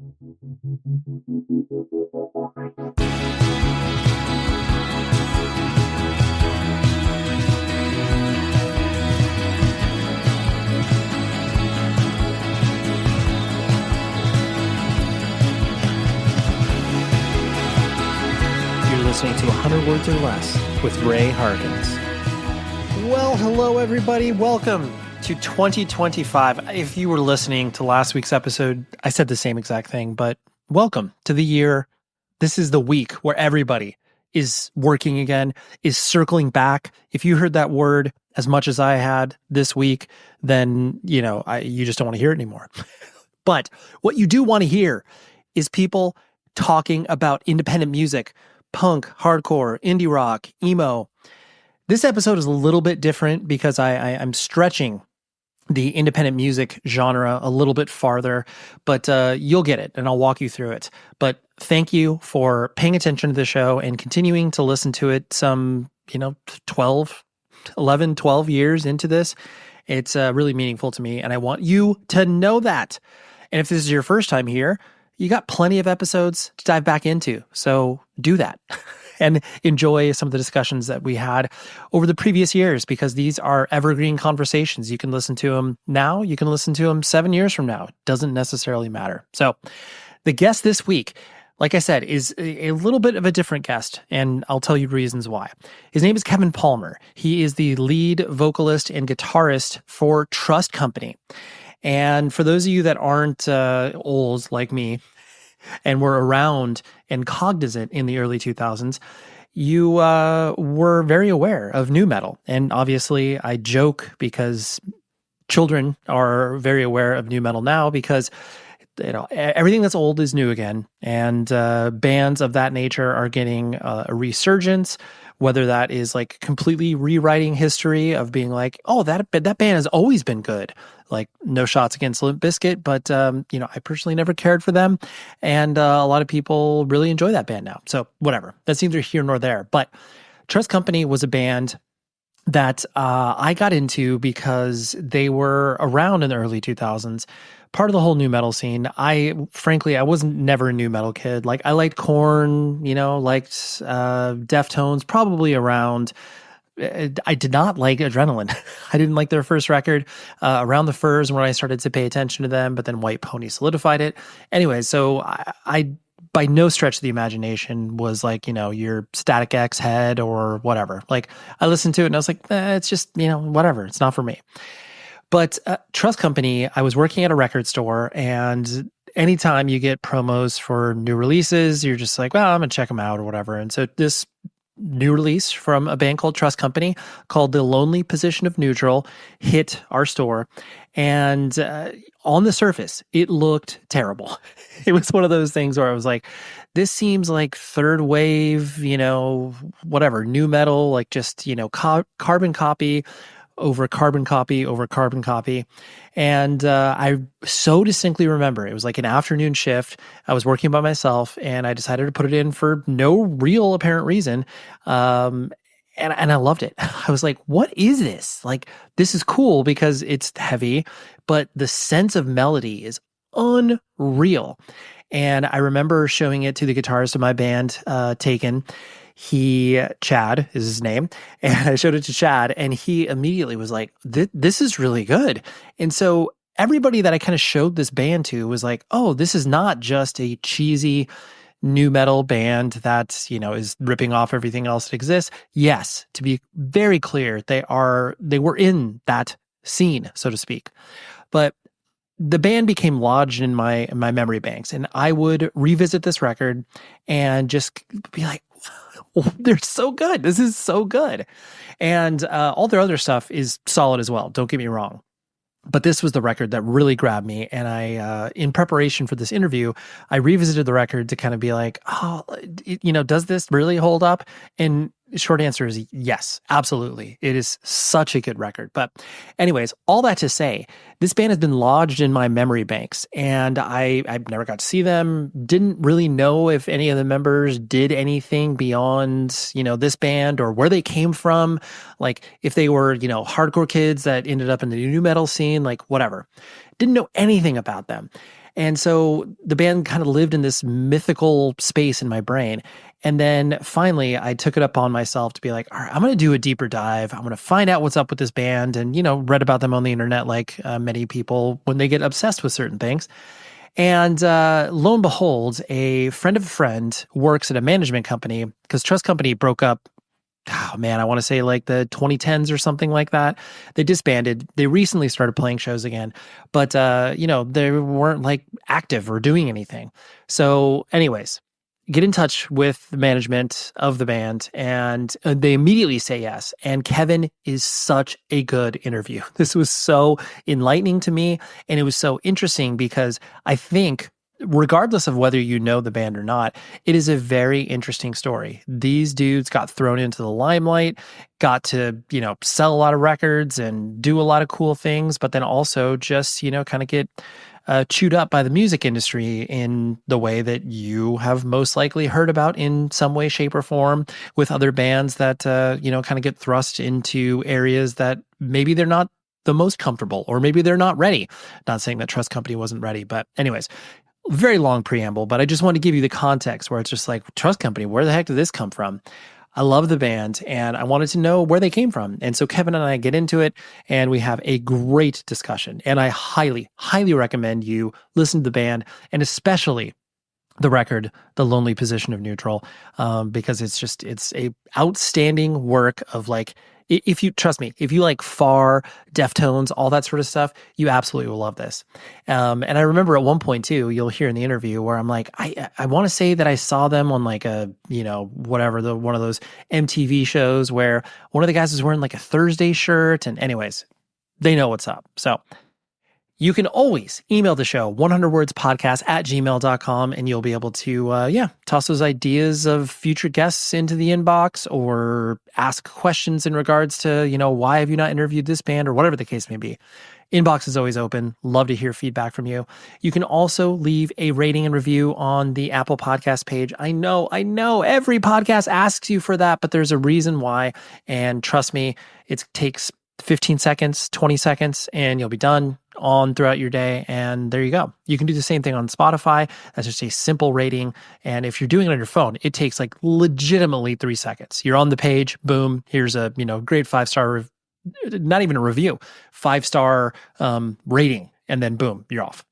You're listening to 100 Words or Less with Ray Harkins. Well, hello, everybody. Welcome to 2025. If you were listening to last week's episode, I said the same exact thing, but welcome to the year. This is the week where everybody is working again, is circling back. If you heard that word as much as I had this week, then, you just don't want to hear it anymore. But what you do want to hear is people talking about independent music, punk, hardcore, indie rock, emo. This episode is a little bit different because I'm stretching the independent music genre a little bit farther, but you'll get it and I'll walk you through it. But thank you for paying attention to the show and continuing to listen to it some, 12 years into this. It's really meaningful to me and I want you to know that. And if this is your first time here, you got plenty of episodes to dive back into. So do that. And enjoy some of the discussions that we had over the previous years, because these are evergreen conversations. You can listen to them now. You can listen to them 7 years from now. It doesn't necessarily matter. So the guest this week, like I said, is a little bit of a different guest, and I'll tell you reasons why. His name is Kevin Palmer. He is the lead vocalist and guitarist for TrustCompany. And for those of you that aren't old like me, and were around and cognizant in the early 2000s, you were very aware of nu metal. And obviously, I joke because children are very aware of nu metal now because everything that's old is new again. And bands of that nature are getting a resurgence, whether that is like completely rewriting history of being like, oh, that band has always been good. Like, no shots against Limp Bizkit, but, I personally never cared for them. And a lot of people really enjoy that band now. So whatever, that's neither here nor there. But TrustCompany was a band that I got into because they were around in the early 2000s, part of the whole nu metal scene. Frankly, I wasn't never a nu metal kid. Like, I liked Korn, liked Deftones, probably around. I did not like Adrenaline. I didn't like their first record. Around the Furs when I started to pay attention to them, but then White Pony solidified it. Anyway, so I by no stretch of the imagination was like, your Static X head or whatever. Like, I listened to it and I was like, it's just, whatever. It's not for me. But TrustCompany, I was working at a record store, and anytime you get promos for new releases, you're just like, well, I'm going to check them out or whatever. And so this new release from a band called TrustCompany called The Lonely Position of Neutral hit our store. And on the surface, it looked terrible. It was one of those things where I was like, this seems like third wave, whatever, nu metal, like just, carbon copy over carbon copy over carbon copy. And I so distinctly remember it was like an afternoon shift. I was working by myself and I decided to put it in for no real apparent reason. And I loved it. I was like, what is this? Like, this is cool because it's heavy, but the sense of melody is unreal. And I remember showing it to the guitarist of my band, Taken. Chad is his name, and I showed it to Chad, and he immediately was like, this is really good. And so everybody that I kind of showed this band to was like, oh, this is not just a cheesy nu metal band that, is ripping off everything else that exists. Yes, to be very clear, they were in that scene, so to speak. But the band became lodged in my memory banks, and I would revisit this record and just be like, oh, they're so good. This is so good. And all their other stuff is solid as well. Don't get me wrong. But this was the record that really grabbed me. And I, in preparation for this interview, I revisited the record to kind of be like, oh, does this really hold up? And short answer is yes, absolutely. It is such a good record. But anyways, all that to say, this band has been lodged in my memory banks, and I never got to see them. Didn't really know if any of the members did anything beyond, this band or where they came from. Like if they were, hardcore kids that ended up in the nu metal scene, like whatever. Didn't know anything about them. And so the band kind of lived in this mythical space in my brain. And then finally, I took it upon myself to be like, all right, I'm going to do a deeper dive. I'm going to find out what's up with this band and, read about them on the internet like many people when they get obsessed with certain things. And lo and behold, a friend of a friend works at a management company because TrustCompany broke up. Oh man, I want to say like the 2010s or something like that. They disbanded. They recently started playing shows again, but they weren't like active or doing anything. So, anyways, get in touch with the management of the band, and they immediately say yes. And Kevin is such a good interview. This was so enlightening to me, and it was so interesting because I think, regardless of whether you know the band or not, it is a very interesting story. These dudes got thrown into the limelight, got to, sell a lot of records and do a lot of cool things, but then also just, kind of get chewed up by the music industry in the way that you have most likely heard about in some way, shape, or form with other bands that, kind of get thrust into areas that maybe they're not the most comfortable, or maybe they're not ready. Not saying that TrustCompany wasn't ready, but anyways, very long preamble, but I just want to give you the context where it's just like, TrustCompany, where the heck did this come from? I love the band and I wanted to know where they came from. And so Kevin and I get into it and we have a great discussion. And I highly, highly recommend you listen to the band and especially the record, The Lonely Position of Neutral, because it's a outstanding work of like, if you trust me, if you like Far, Deftones, all that sort of stuff, you absolutely will love this. And I remember at one point too, you'll hear in the interview where I'm like, I want to say that I saw them on like a, whatever, one of those MTV shows where one of the guys was wearing like a Thursday shirt. And anyways, they know what's up. So you can always email the show, 100wordspodcast@gmail.com, and you'll be able to, toss those ideas of future guests into the inbox or ask questions in regards to, why have you not interviewed this band or whatever the case may be. Inbox is always open. Love to hear feedback from you. You can also leave a rating and review on the Apple Podcast page. I know every podcast asks you for that, but there's a reason why. And trust me, it takes 15 seconds, 20 seconds, and you'll be done on throughout your day. And there you go. You can do the same thing on Spotify. That's just a simple rating. And if you're doing it on your phone, it takes like legitimately 3 seconds. You're on the page, boom, here's a, great 5-star, not even a review, 5-star rating. And then boom, you're off.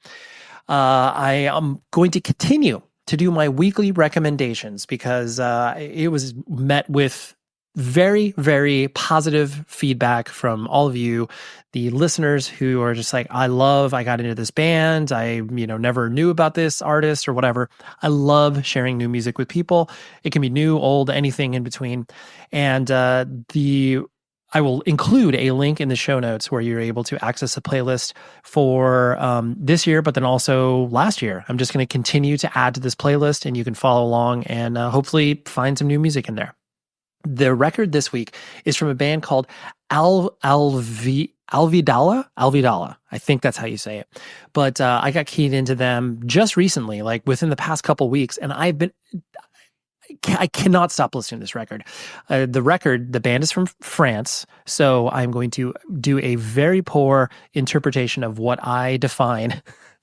I am going to continue to do my weekly recommendations because it was met with very, very positive feedback from all of you, the listeners who are just like, I got into this band. I, never knew about this artist or whatever. I love sharing new music with people. It can be new, old, anything in between. And I will include a link in the show notes where you're able to access a playlist for this year, but then also last year. I'm just going to continue to add to this playlist and you can follow along and hopefully find some new music in there. The record this week is from a band called Alvidala. I think that's how you say it. But I got keyed into them just recently, like within the past couple weeks, and I cannot stop listening to this record. The band is from France, so I'm going to do a very poor interpretation of what I define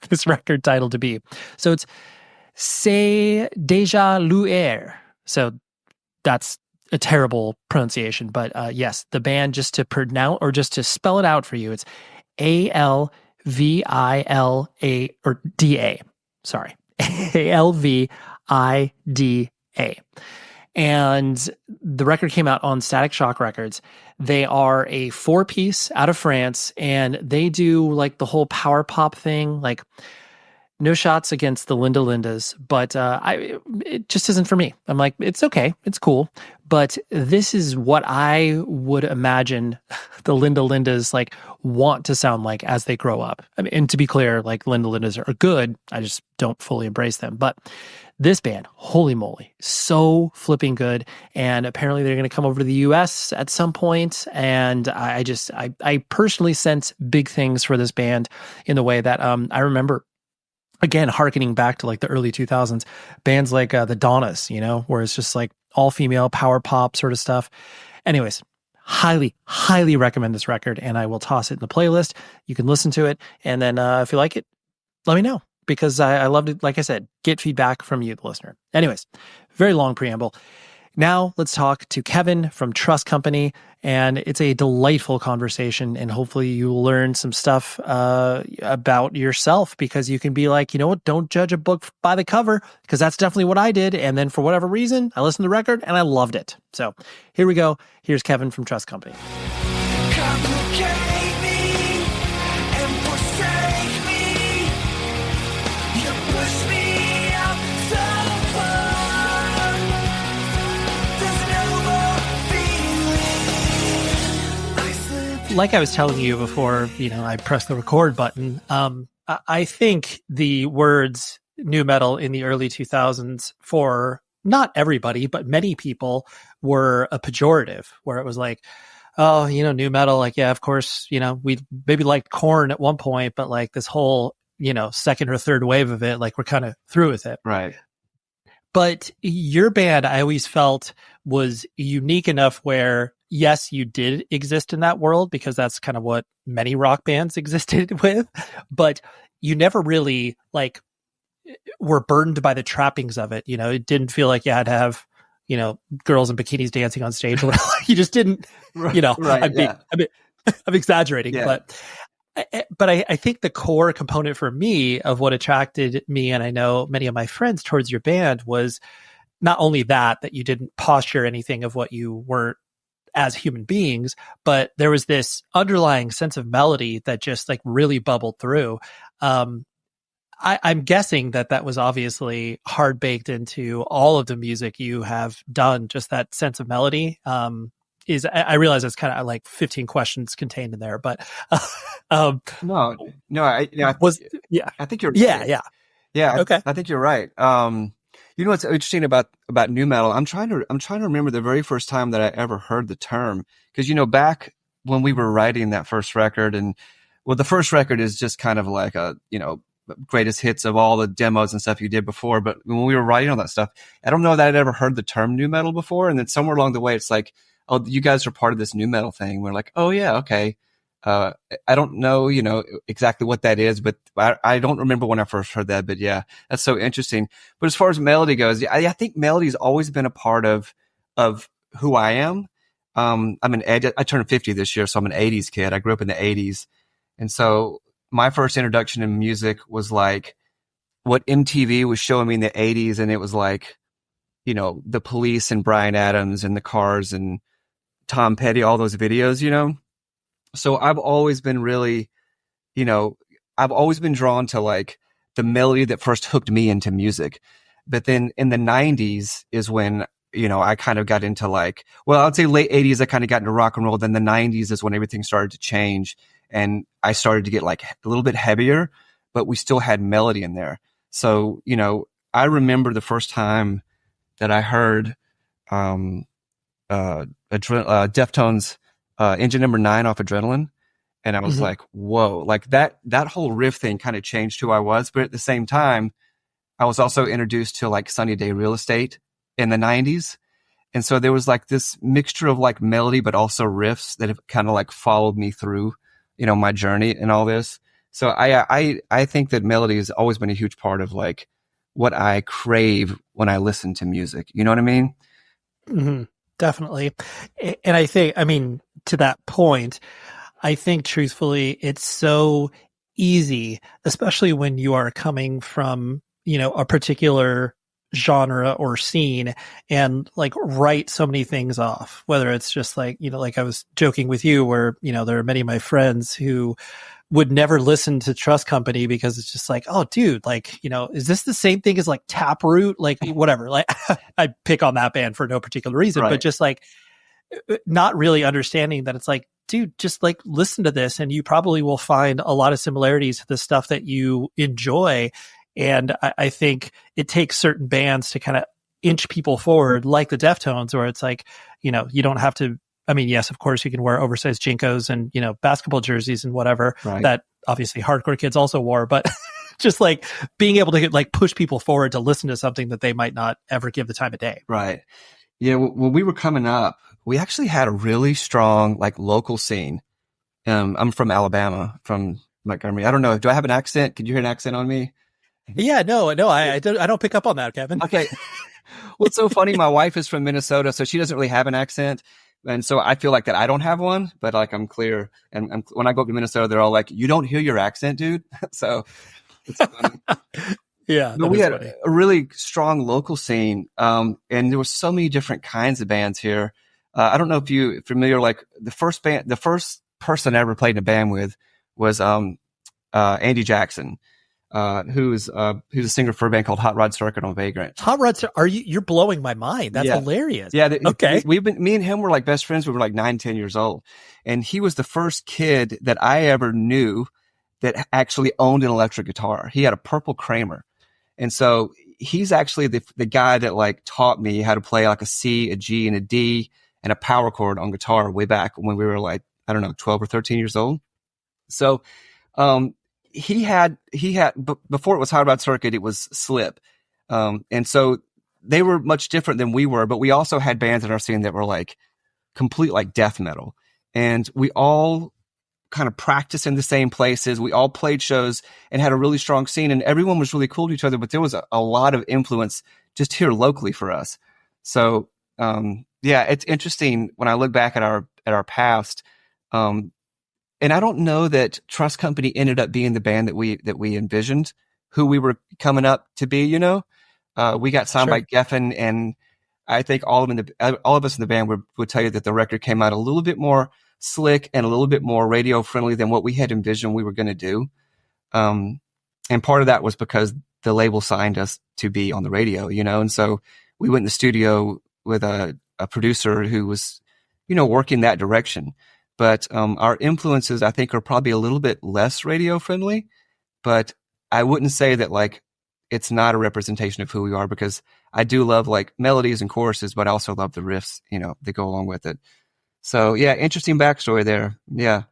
this record title to be. So it's C'est déjà l'heure. So that's a terrible pronunciation, but yes, the band, just to pronounce or just to spell it out for you, it's Alvila or DA. Sorry, Alvida. And the record came out on Static Shock Records. They are a 4-piece out of France, and they do like the whole power pop thing, like. No shots against the Linda Lindas, but it just isn't for me. I'm like, it's okay, it's cool, but this is what I would imagine the Linda Lindas like want to sound like as they grow up. I mean, and to be clear, like Linda Lindas are good. I just don't fully embrace them. But this band, holy moly, so flipping good. And apparently they're going to come over to the US at some point. And I personally sense big things for this band in the way that I remember. Again, hearkening back to like the early 2000s, bands like the Donnas, where it's just like all female power pop sort of stuff. Anyways, highly, highly recommend this record, and I will toss it in the playlist. You can listen to it, and then if you like it, let me know. because I love to, like I said, get feedback from you, the listener. Anyways, very long preamble. Now let's talk to Kevin from Trust Company, and it's a delightful conversation, and hopefully you learn some stuff about yourself, because you can be like, you know what, don't judge a book by the cover, because that's definitely what I did, and then for whatever reason, I listened to the record and I loved it. So here we go. Here's Kevin from Trust Company. Complicate me and forsake me. You push me out so far. There's no more feeling. I slip. Like I was telling you before, I pressed the record button. I think the words nu metal in the early 2000s, for not everybody, but many people, were a pejorative, where it was like, oh, nu metal, like, yeah, of course, we maybe liked Korn at one point, but like this whole, second or third wave of it, like we're kind of through with it. Right. But your band, I always felt, was unique enough where, yes, you did exist in that world, because that's kind of what many rock bands existed with, but you never really like were burdened by the trappings of it. It didn't feel like you had to have, girls in bikinis dancing on stage. You just didn't, Right, I'm exaggerating, Yeah. but I think the core component for me of what attracted me, and I know many of my friends, towards your band, was not only that you didn't posture anything of what you weren't as human beings, but there was this underlying sense of melody that just like really bubbled through. I'm guessing that was obviously hard baked into all of the music you have done. Just that sense of melody. I realize it's kind of like 15 questions contained in there, but No, I think you're yeah. Okay. I think you're right. What's interesting about nu metal? I'm trying to remember the very first time that I ever heard the term, because back when we were writing that first record, and the first record is just kind of like a greatest hits of all the demos and stuff you did before. But when we were writing all that stuff, I don't know that I'd ever heard the term nu metal before. And then somewhere along the way, it's like, oh, you guys are part of this nu metal thing. We're like, oh yeah, okay. I don't know, exactly what that is, but I don't remember when I first heard that. But yeah, that's so interesting. But as far as melody goes, I think melody's always been a part of who I am. I turned 50 this year, so I'm an 80s kid. I grew up in the 80s. And so my first introduction in music was like what MTV was showing me in the 80s. And it was like, the Police and Bryan Adams and the Cars and Tom Petty, all those videos, So I've always been really, I've always been drawn to like the melody that first hooked me into music. But then in the 90s is when, I kind of got into like, well, I'd say late 80s, I kind of got into rock and roll. Then the 90s is when everything started to change. And I started to get like a little bit heavier, but we still had melody in there. So, I remember the first time that I heard Deftones Engine Number 9 off Adrenaline. And I was like, whoa, like that whole riff thing kind of changed who I was. But at the same time, I was also introduced to like Sunny Day Real Estate in the 90s. And so there was like this mixture of like melody, but also riffs that have kind of like followed me through, my journey and all this. So I think that melody has always been a huge part of like what I crave when I listen to music. You know what I mean? Mm-hmm. Definitely. And I think, to that point, I think truthfully, it's so easy, especially when you are coming from, a particular genre or scene, and like write so many things off, whether it's just like, like I was joking with you where, there are many of my friends who would never listen to Trust Company because it's just like, oh dude, like, is this the same thing as like Taproot? Like whatever, like I pick on that band for no particular reason, Right. But just like not really understanding that it's like, dude, just like listen to this and you probably will find a lot of similarities to the stuff that you enjoy. And I think it takes certain bands to kind of inch people forward, like the Deftones, where it's like, you don't have to, yes, of course you can wear oversized Jinkos and, basketball jerseys and whatever Right. that obviously hardcore kids also wore, but just like being able to like push people forward to listen to something that they might not ever give the time of day. Right. Yeah. When we were coming up, we actually had a really strong like local scene. I'm from Alabama, from Montgomery. I don't know. Do I have an accent? Could you hear an accent on me? Yeah, no, I don't pick up on that, Kevin. Okay. What's so funny? My wife is from Minnesota, so she doesn't really have an accent. And so I feel like that I don't have one, but like I'm clear. And when I go up to Minnesota, they're all like, you don't hear your accent, dude. So it's funny. Yeah, But that we is had funny. a really strong local scene. And there were so many different kinds of bands here. I don't know if you're familiar, like the first person I ever played in a band with was, Andy Jackson, who's a singer for a band called Hot Rod Circuit on Vagrant. Hot Rods, you're blowing my mind. That's Yeah. hilarious. Yeah. Okay. Me and him were like best friends. We were like 9, 10 years old. And he was the first kid that I ever knew that actually owned an electric guitar. He had a purple Kramer. And so he's actually the guy that like taught me how to play like a C, a G, and a D and a power chord on guitar way back when we were like, I don't know, 12 or 13 years old. So, he had before it was Hot Rod Circuit, it was Slip. And so they were much different than we were, but we also had bands in our scene that were like complete like death metal. And we all kind of practiced in the same places. We all played shows and had a really strong scene, and everyone was really cool to each other, but there was a lot of influence just here locally for us. So, yeah, it's interesting when I look back at our past. And I don't know that Trust Company ended up being the band that we envisioned who we were coming up to be, you know. We got signed by Geffen, and I think all of us in the band would tell you that the record came out a little bit more slick and a little bit more radio friendly than what we had envisioned we were going to do. And part of that was because the label signed us to be on the radio, you know. And so we went in the studio with a producer who was, you know, working that direction. But our influences, I think, are probably a little bit less radio friendly. But I wouldn't say that like it's not a representation of who we are, because I do love like melodies and choruses, but I also love the riffs, you know, that go along with it. So yeah, interesting backstory there. Yeah.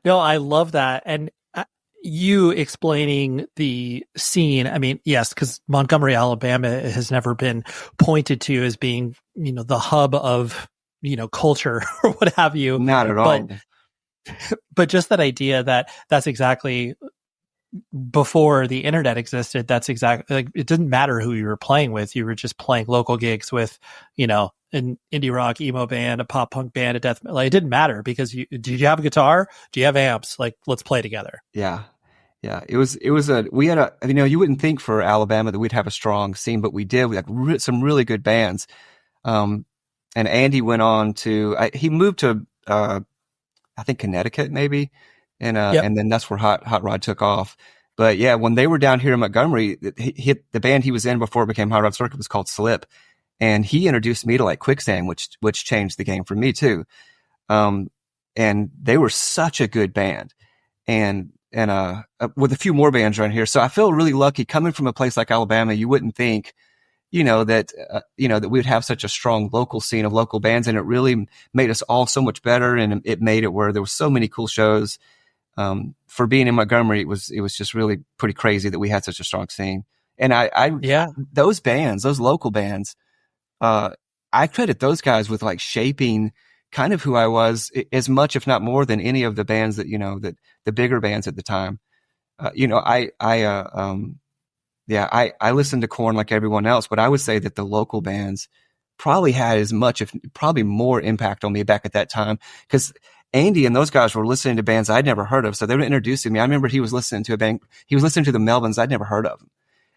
No, I love that. And you explaining the scene, I mean, yes, because Montgomery, Alabama has never been pointed to as being, you know, the hub of, you know, culture or what have you. Not at all. But just that idea that that's exactly before the internet existed. That's exactly like, it didn't matter who you were playing with. You were just playing local gigs with, you know, an indie rock, emo band, a pop punk band, a death metal. Like, it didn't matter because did you have a guitar? Do you have amps? Like, let's play together. Yeah. Yeah. We had you know, you wouldn't think for Alabama that we'd have a strong scene, but we did. We had some really good bands. And Andy went on to, he moved to, I think Connecticut maybe. And then that's where Hot Rod took off. But yeah, when they were down here in Montgomery, the band he was in before it became Hot Rod Circuit was called Slip. And he introduced me to like Quicksand, which changed the game for me too. And they were such a good band, and with a few more bands around here. So I feel really lucky coming from a place like Alabama. You wouldn't think, you know, that we would have such a strong local scene of local bands, and it really made us all so much better. And it made it where there were so many cool shows. For being in Montgomery, it was just really pretty crazy that we had such a strong scene. And those bands, those local bands, I credit those guys with like shaping kind of who I was as much, if not more, than any of the bands that, you know, that the bigger bands at the time. You know, I listened to Korn like everyone else, but I would say that the local bands probably had as much, if probably more impact on me back at that time, because Andy and those guys were listening to bands I'd never heard of. So they were introducing me. I remember he was listening to he was listening to the Melvins. I'd never heard of them.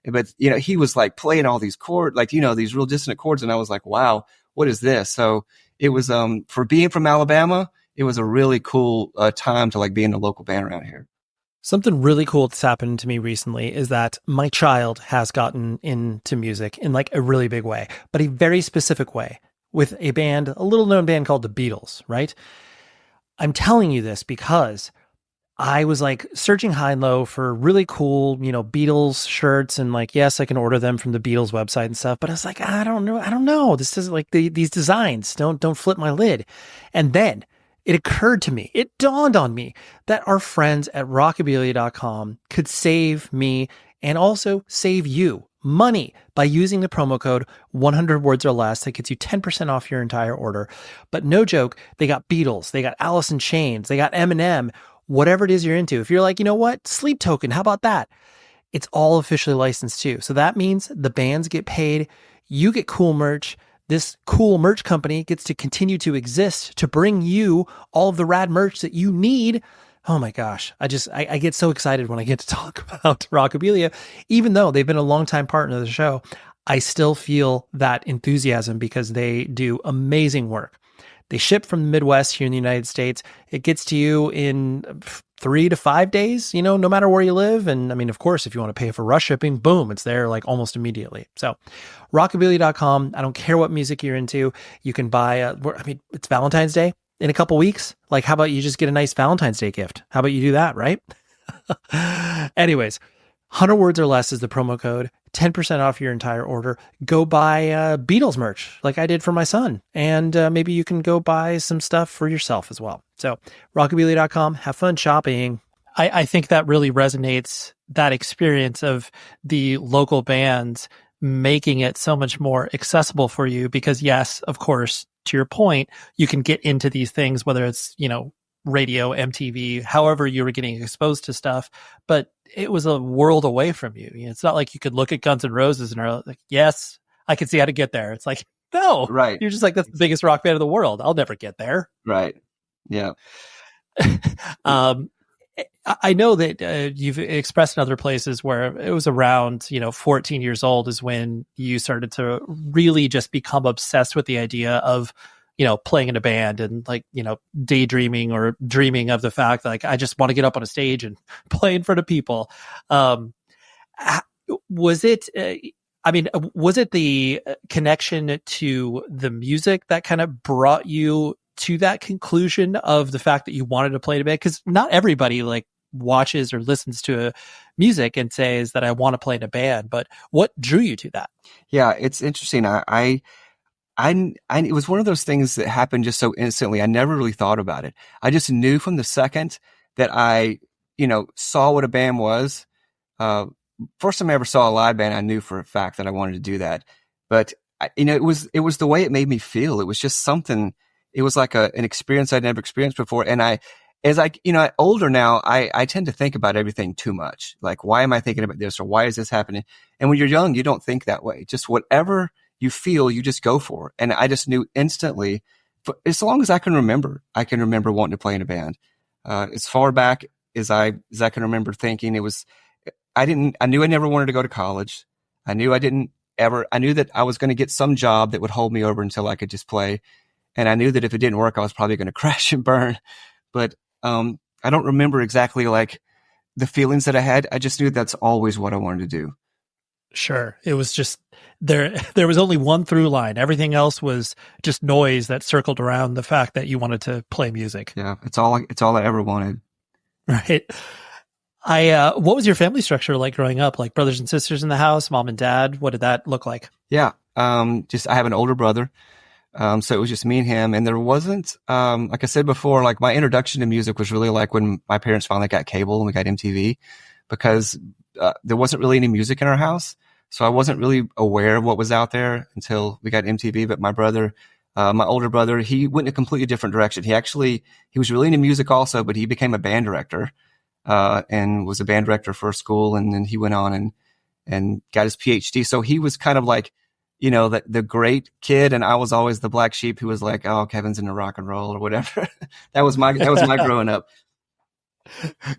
But, you know, he was like playing all these chords, like, you know, these real dissonant chords. And I was like, wow, what is this? So it was, for being from Alabama, it was a really cool time to like be in a local band around here. Something really cool that's happened to me recently is that my child has gotten into music in like a really big way, but a very specific way, with a band, a little known band called the Beatles, right? I'm telling you this because I was like searching high and low for really cool, you know, Beatles shirts, and like, yes, I can order them from the Beatles website and stuff, but I was like, I don't know. This is like these designs don't flip my lid. And then it occurred to me, it dawned on me that our friends at rockabilia.com could save me and also save you money by using the promo code 100 words or less. That gets you 10% off your entire order. But no joke, they got Beatles, they got Alice in Chains, they got Eminem, whatever it is you're into. If you're like, you know what, Sleep Token, how about that? it's all officially licensed too. So that means the bands get paid, you get cool merch. This cool merch company gets to continue to exist to bring you all of the rad merch that you need. Oh my gosh. I get so excited when I get to talk about Rockabilia. Even though they've been a longtime partner of the show, I still feel that enthusiasm because they do amazing work. They ship from the Midwest here in the United States. It gets to you in 3 to 5 days, no matter where you live. And I mean, of course, if you want to pay for rush shipping, boom, it's there like almost immediately. So rockabilia.com. I don't care what music you're into. You can buy, it's Valentine's Day in a couple weeks. Like, how about you just get a nice Valentine's Day gift? How about you do that, right? Anyways, 100 words or less is the promo code, 10% off your entire order. Go buy Beatles merch like I did for my son. And maybe you can go buy some stuff for yourself as well. So rockabilia.com, have fun shopping. I think that really resonates, that experience of the local bands making it so much more accessible for you because yes, of course, to your point, you can get into these things, whether it's, radio, MTV, however you were getting exposed to stuff, but it was a world away from you. It's not like you could look at Guns N' Roses and are like, yes, I can see how to get there. It's like, no, Right. You're just like, that's the biggest rock band in the world. I'll never get there. Right. Yeah. I know that you've expressed in other places where it was around, 14 years old is when you started to really just become obsessed with the idea of, playing in a band and like, daydreaming or dreaming of the fact that like, I just want to get up on a stage and play in front of people. Was it the connection to the music that kind of brought you to that conclusion of the fact that you wanted to play in a band? Because not everybody like watches or listens to music and says that I want to play in a band, but what drew you to that? Yeah, it's interesting. It was one of those things that happened just so instantly. I never really thought about it. I just knew from the second that I, saw what a band was. First time I ever saw a live band, I knew for a fact that I wanted to do that. But it was the way it made me feel. It was just something. It was like an experience I'd never experienced before. And older now, I tend to think about everything too much. Like, why am I thinking about this or why is this happening? And when you're young, you don't think that way. Just whatever you feel, you just go for. And I just knew instantly, for as long as I can remember wanting to play in a band. As far back as I can remember thinking I knew I never wanted to go to college. I knew that I was going to get some job that would hold me over until I could just play. And I knew that if it didn't work, I was probably going to crash and burn. But, I don't remember exactly like the feelings that I had. I just knew that's always what I wanted to do. Sure. It was just there was only one through line. Everything else was just noise that circled around the fact that you wanted to play music. Yeah. It's all I ever wanted. Right. What was your family structure like growing up? Like brothers and sisters in the house, mom and dad? What did that look like? Yeah. I have an older brother. So it was just me and him. And there wasn't, like I said before, like my introduction to music was really like when my parents finally got cable and we got MTV, because there wasn't really any music in our house. So I wasn't really aware of what was out there until we got MTV. But my brother, my older brother, he went in a completely different direction. He was really into music also, but he became a band director, and was a band director for a school. And then he went on and got his PhD. So he was kind of like, the great kid. And I was always the black sheep who was like, oh, Kevin's into rock and roll or whatever. that was my growing up.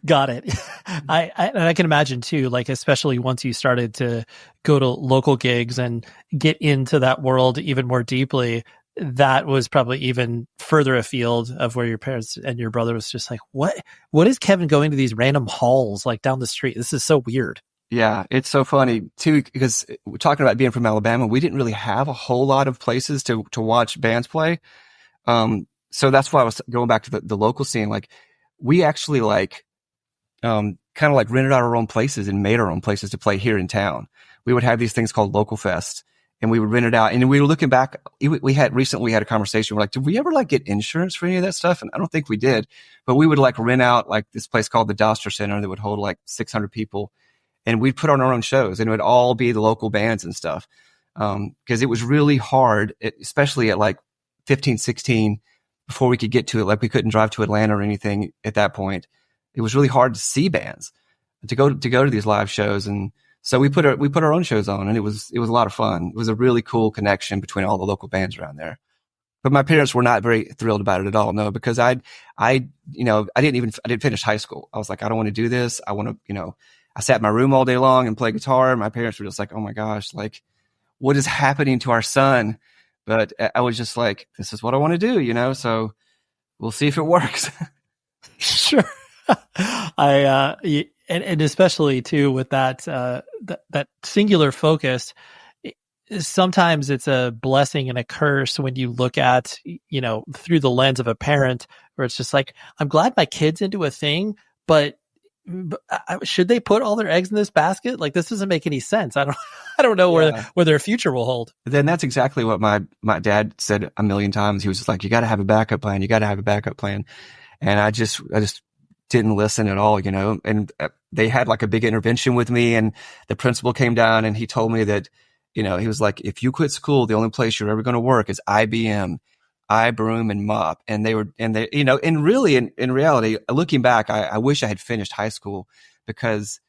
Got it. I can imagine too, like, especially once you started to go to local gigs and get into that world even more deeply, that was probably even further afield of where your parents and your brother was just like, what is Kevin going to these random halls like down the street? This is so weird. Yeah, it's so funny too, because we're talking about being from Alabama. We didn't really have a whole lot of places to watch bands play. So that's why I was going back to the local scene. Like, we actually kind of like rented out our own places and made our own places to play here in town. We would have these things called Local Fest, and we would rent it out. And we were looking back, we had a conversation. We're like, did we ever like get insurance for any of that stuff? And I don't think we did, but we would like rent out like this place called the Doster Center that would hold like 600 people. And we'd put on our own shows, and it would all be the local bands and stuff. Cause it was really hard, especially at like 15, 16, before we could get to it. Like, we couldn't drive to Atlanta or anything at that point. It was really hard to see bands. to go to these live shows. And so we put our own shows on, and it was a lot of fun. It was a really cool connection between all the local bands around there. But my parents were not very thrilled about it at all. No, because I didn't finish high school. I was like, I don't want to do this. I want to, I sat in my room all day long and played guitar. My parents were just like, oh my gosh, like, what is happening to our son? But I was just like, this is what I want to do, so we'll see if it works. Sure. And especially too with that singular focus, sometimes it's a blessing and a curse when you look at, through the lens of a parent, where it's just like, I'm glad my kid's into a thing, but should they put all their eggs in this basket? Like, this doesn't make any sense. I don't know where their future will hold. Then that's exactly what my dad said a million times. He was just like, you got to have a backup plan. You got to have a backup plan. And I just didn't listen at all, and they had like a big intervention with me, and the principal came down and he told me that, he was like, if you quit school, the only place you're ever going to work is IBM, broom and mop. And they, and really in reality, looking back, I wish I had finished high school, because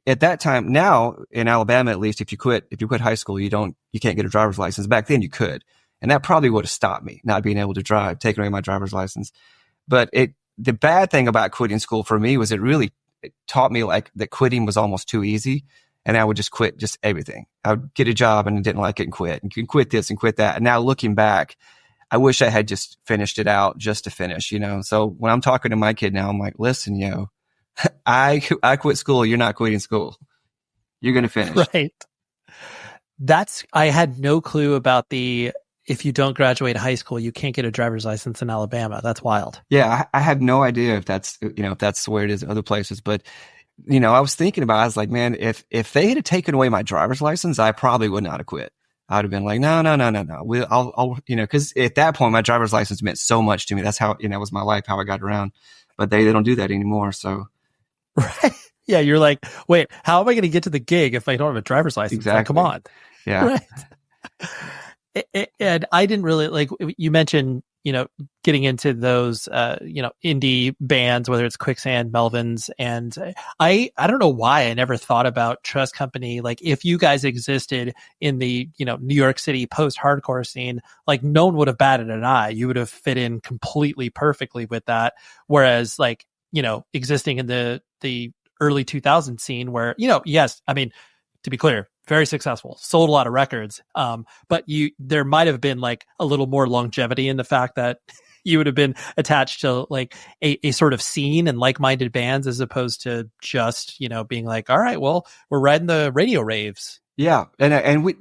at that time, now in Alabama, at least, if you quit high school, you can't get a driver's license. Back then you could. And that probably would have stopped me not being able to drive, taking away my driver's license. But the bad thing about quitting school for me was it taught me like that quitting was almost too easy. And I would just quit just everything. I would get a job and didn't like it and quit, and quit this and quit that. And now looking back, I wish I had just finished it out just to finish, So when I'm talking to my kid now, I'm like, listen, I quit school. You're not quitting school. You're going to finish. Right. I had no clue about if you don't graduate high school, you can't get a driver's license in Alabama. That's wild. Yeah. I had no idea if that's the way it is in other places, but I was thinking about it. I was like, man, if they had taken away my driver's license, I probably would not have quit. I'd have been like, no. I'll because at that point, my driver's license meant so much to me. That's how, was my life, how I got around. But they don't do that anymore. So. Right. Yeah. You're like, wait, how am I going to get to the gig if I don't have a driver's license? Exactly. Like, come on. Yeah. Right. And I didn't really, like, you mentioned, getting into those, indie bands, whether it's Quicksand, Melvins. And I don't know why I never thought about Trust Company. Like, if you guys existed in the, New York City post-hardcore scene, like, no one would have batted an eye. You would have fit in completely perfectly with that. Whereas, like, existing in the early 2000s scene where, yes, I mean, to be clear, very successful, sold a lot of records. But there might have been like a little more longevity in the fact that you would have been attached to like a sort of scene and like-minded bands, as opposed to just, being like, all right, well, we're riding the radio raves. Yeah. And we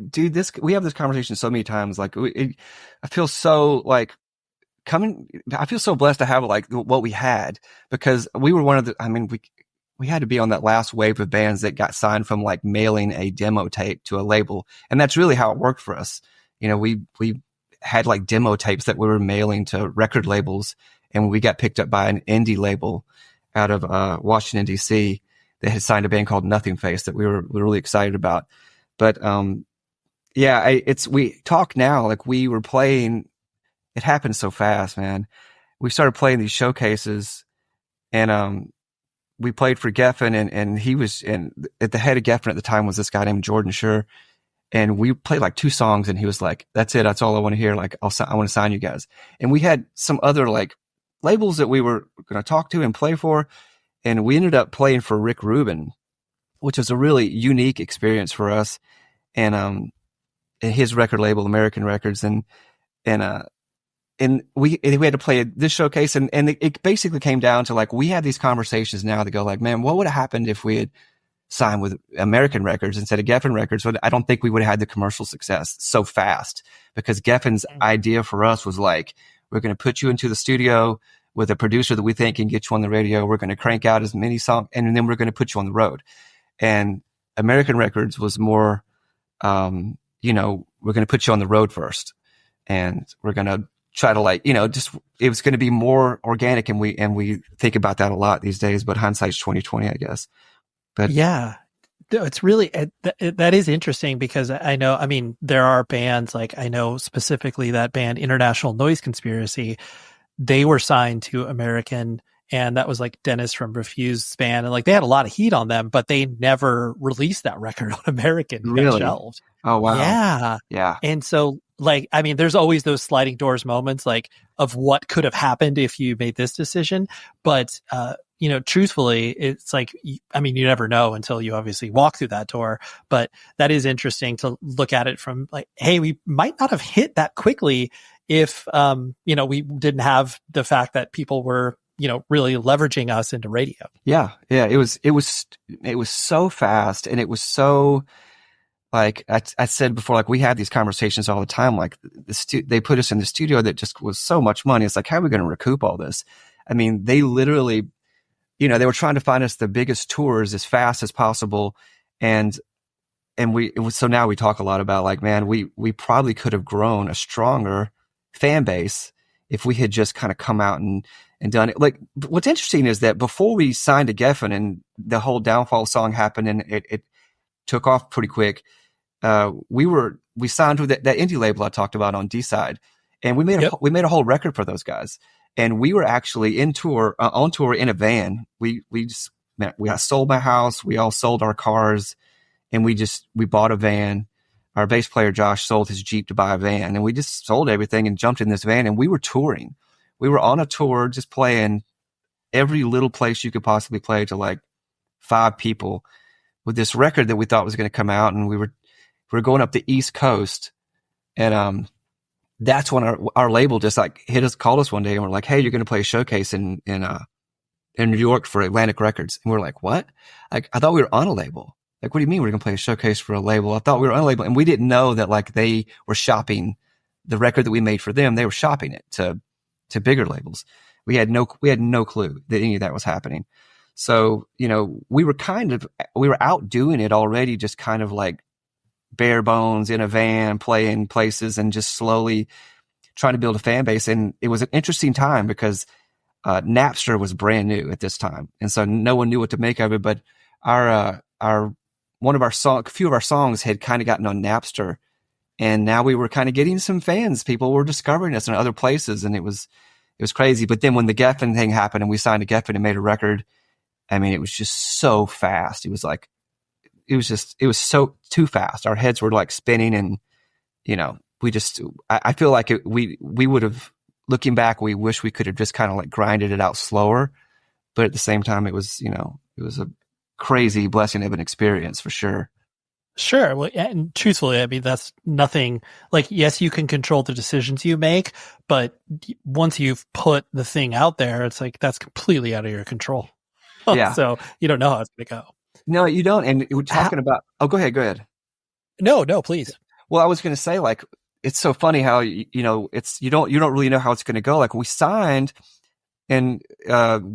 have this conversation so many times. Like, I feel so like I feel so blessed to have like what we had, because we were one of we had to be on that last wave of bands that got signed from like mailing a demo tape to a label. And that's really how it worked for us. We had like demo tapes that we were mailing to record labels, and we got picked up by an indie label out of Washington, DC, that had signed a band called Nothing Face that we were really excited about. But we talk now like we were playing. It happened so fast, man. We started playing these showcases, and we played for Geffen, and at the head of Geffen at the time was this guy named Jordan Schur. And we played like 2 songs, and he was like, that's it. That's all I want to hear. Like, I want to sign you guys. And we had some other like labels that we were going to talk to and play for. And we ended up playing for Rick Rubin, which was a really unique experience for us. And his record label, American Records. And we had to play this showcase, and it basically came down to like, we had these conversations now that go like, man, what would have happened if we had signed with American Records instead of Geffen Records? But I don't think we would have had the commercial success so fast, because Geffen's idea for us was like, we're going to put you into the studio with a producer that we think can get you on the radio. We're going to crank out as many songs, and then we're going to put you on the road. And American Records was more, we're going to put you on the road first, and we're going to try to like, just, it was going to be more organic. And we think about that a lot these days, but hindsight's 2020, I guess. But yeah, it's really, that is interesting, because I know, I mean, there are bands like, I know specifically that band International Noise Conspiracy, they were signed to American, and that was like Dennis from Refused's band, and like they had a lot of heat on them, but they never released that record on American. It got Really? shelved. Oh, wow. Yeah. Yeah. And so, like, I mean, there's always those sliding doors moments, like, of what could have happened if you made this decision. But, you know, truthfully, it's like, I mean, you never know until you obviously walk through that door. But that is interesting to look at it from like, hey, we might not have hit that quickly if, you know, we didn't have the fact that people were, you know, really leveraging us into radio. Yeah. Yeah. It was so fast, and it was so, like I said before, like we had these conversations all the time. Like they put us in the studio that just was so much money. It's like, how are we going to recoup all this? I mean, they literally, you know, they were trying to find us the biggest tours as fast as possible. And so now we talk a lot about like, man, we probably could have grown a stronger fan base if we had just kind of come out and done it. Like, what's interesting is that before we signed to Geffen and the whole Downfall song happened and it took off pretty quick, we signed with that indie label I talked about on D-Side, and we made a whole record for those guys. And we were actually on tour in a van. I sold my house. We all sold our cars, and we bought a van. Our bass player, Josh, sold his Jeep to buy a van, and we just sold everything and jumped in this van, and we were touring. We were on a tour, just playing every little place you could possibly play to like 5 people with this record that we thought was going to come out. And we were going up the East Coast, and that's when our label just like called us one day, and we're like, hey, you're going to play a showcase in New York for Atlantic Records. And we're like, what? Like, I thought we were on a label. Like, what do you mean we're going to play a showcase for a label? I thought we were on a label, and we didn't know that like they were shopping the record that we made for them. They were shopping it to bigger labels. We had no clue that any of that was happening. So, you know, we were out doing it already, just kind of like bare bones in a van, playing places, and just slowly trying to build a fan base. And it was an interesting time because Napster was brand new at this time, and so no one knew what to make of it. But a few of our songs had kind of gotten on Napster, and now we were kind of getting some fans. People were discovering us in other places, and it was crazy. But then when the Geffen thing happened and we signed to Geffen and made a record, I mean, it was just so fast. It was so too fast. Our heads were like spinning, and, you know, I feel like we would have, looking back, we wish we could have just kind of like grinded it out slower. But at the same time, it was a crazy blessing of an experience for sure. Sure. Well, and truthfully, I mean, that's nothing like, yes, you can control the decisions you make, but once you've put the thing out there, it's like, that's completely out of your control. Yeah. So you don't know how it's going to go. No, you don't. And we're talking about, go ahead. No, please. Well, I was going to say, like, it's so funny how, you know, you don't really know how it's going to go. Like, we signed, and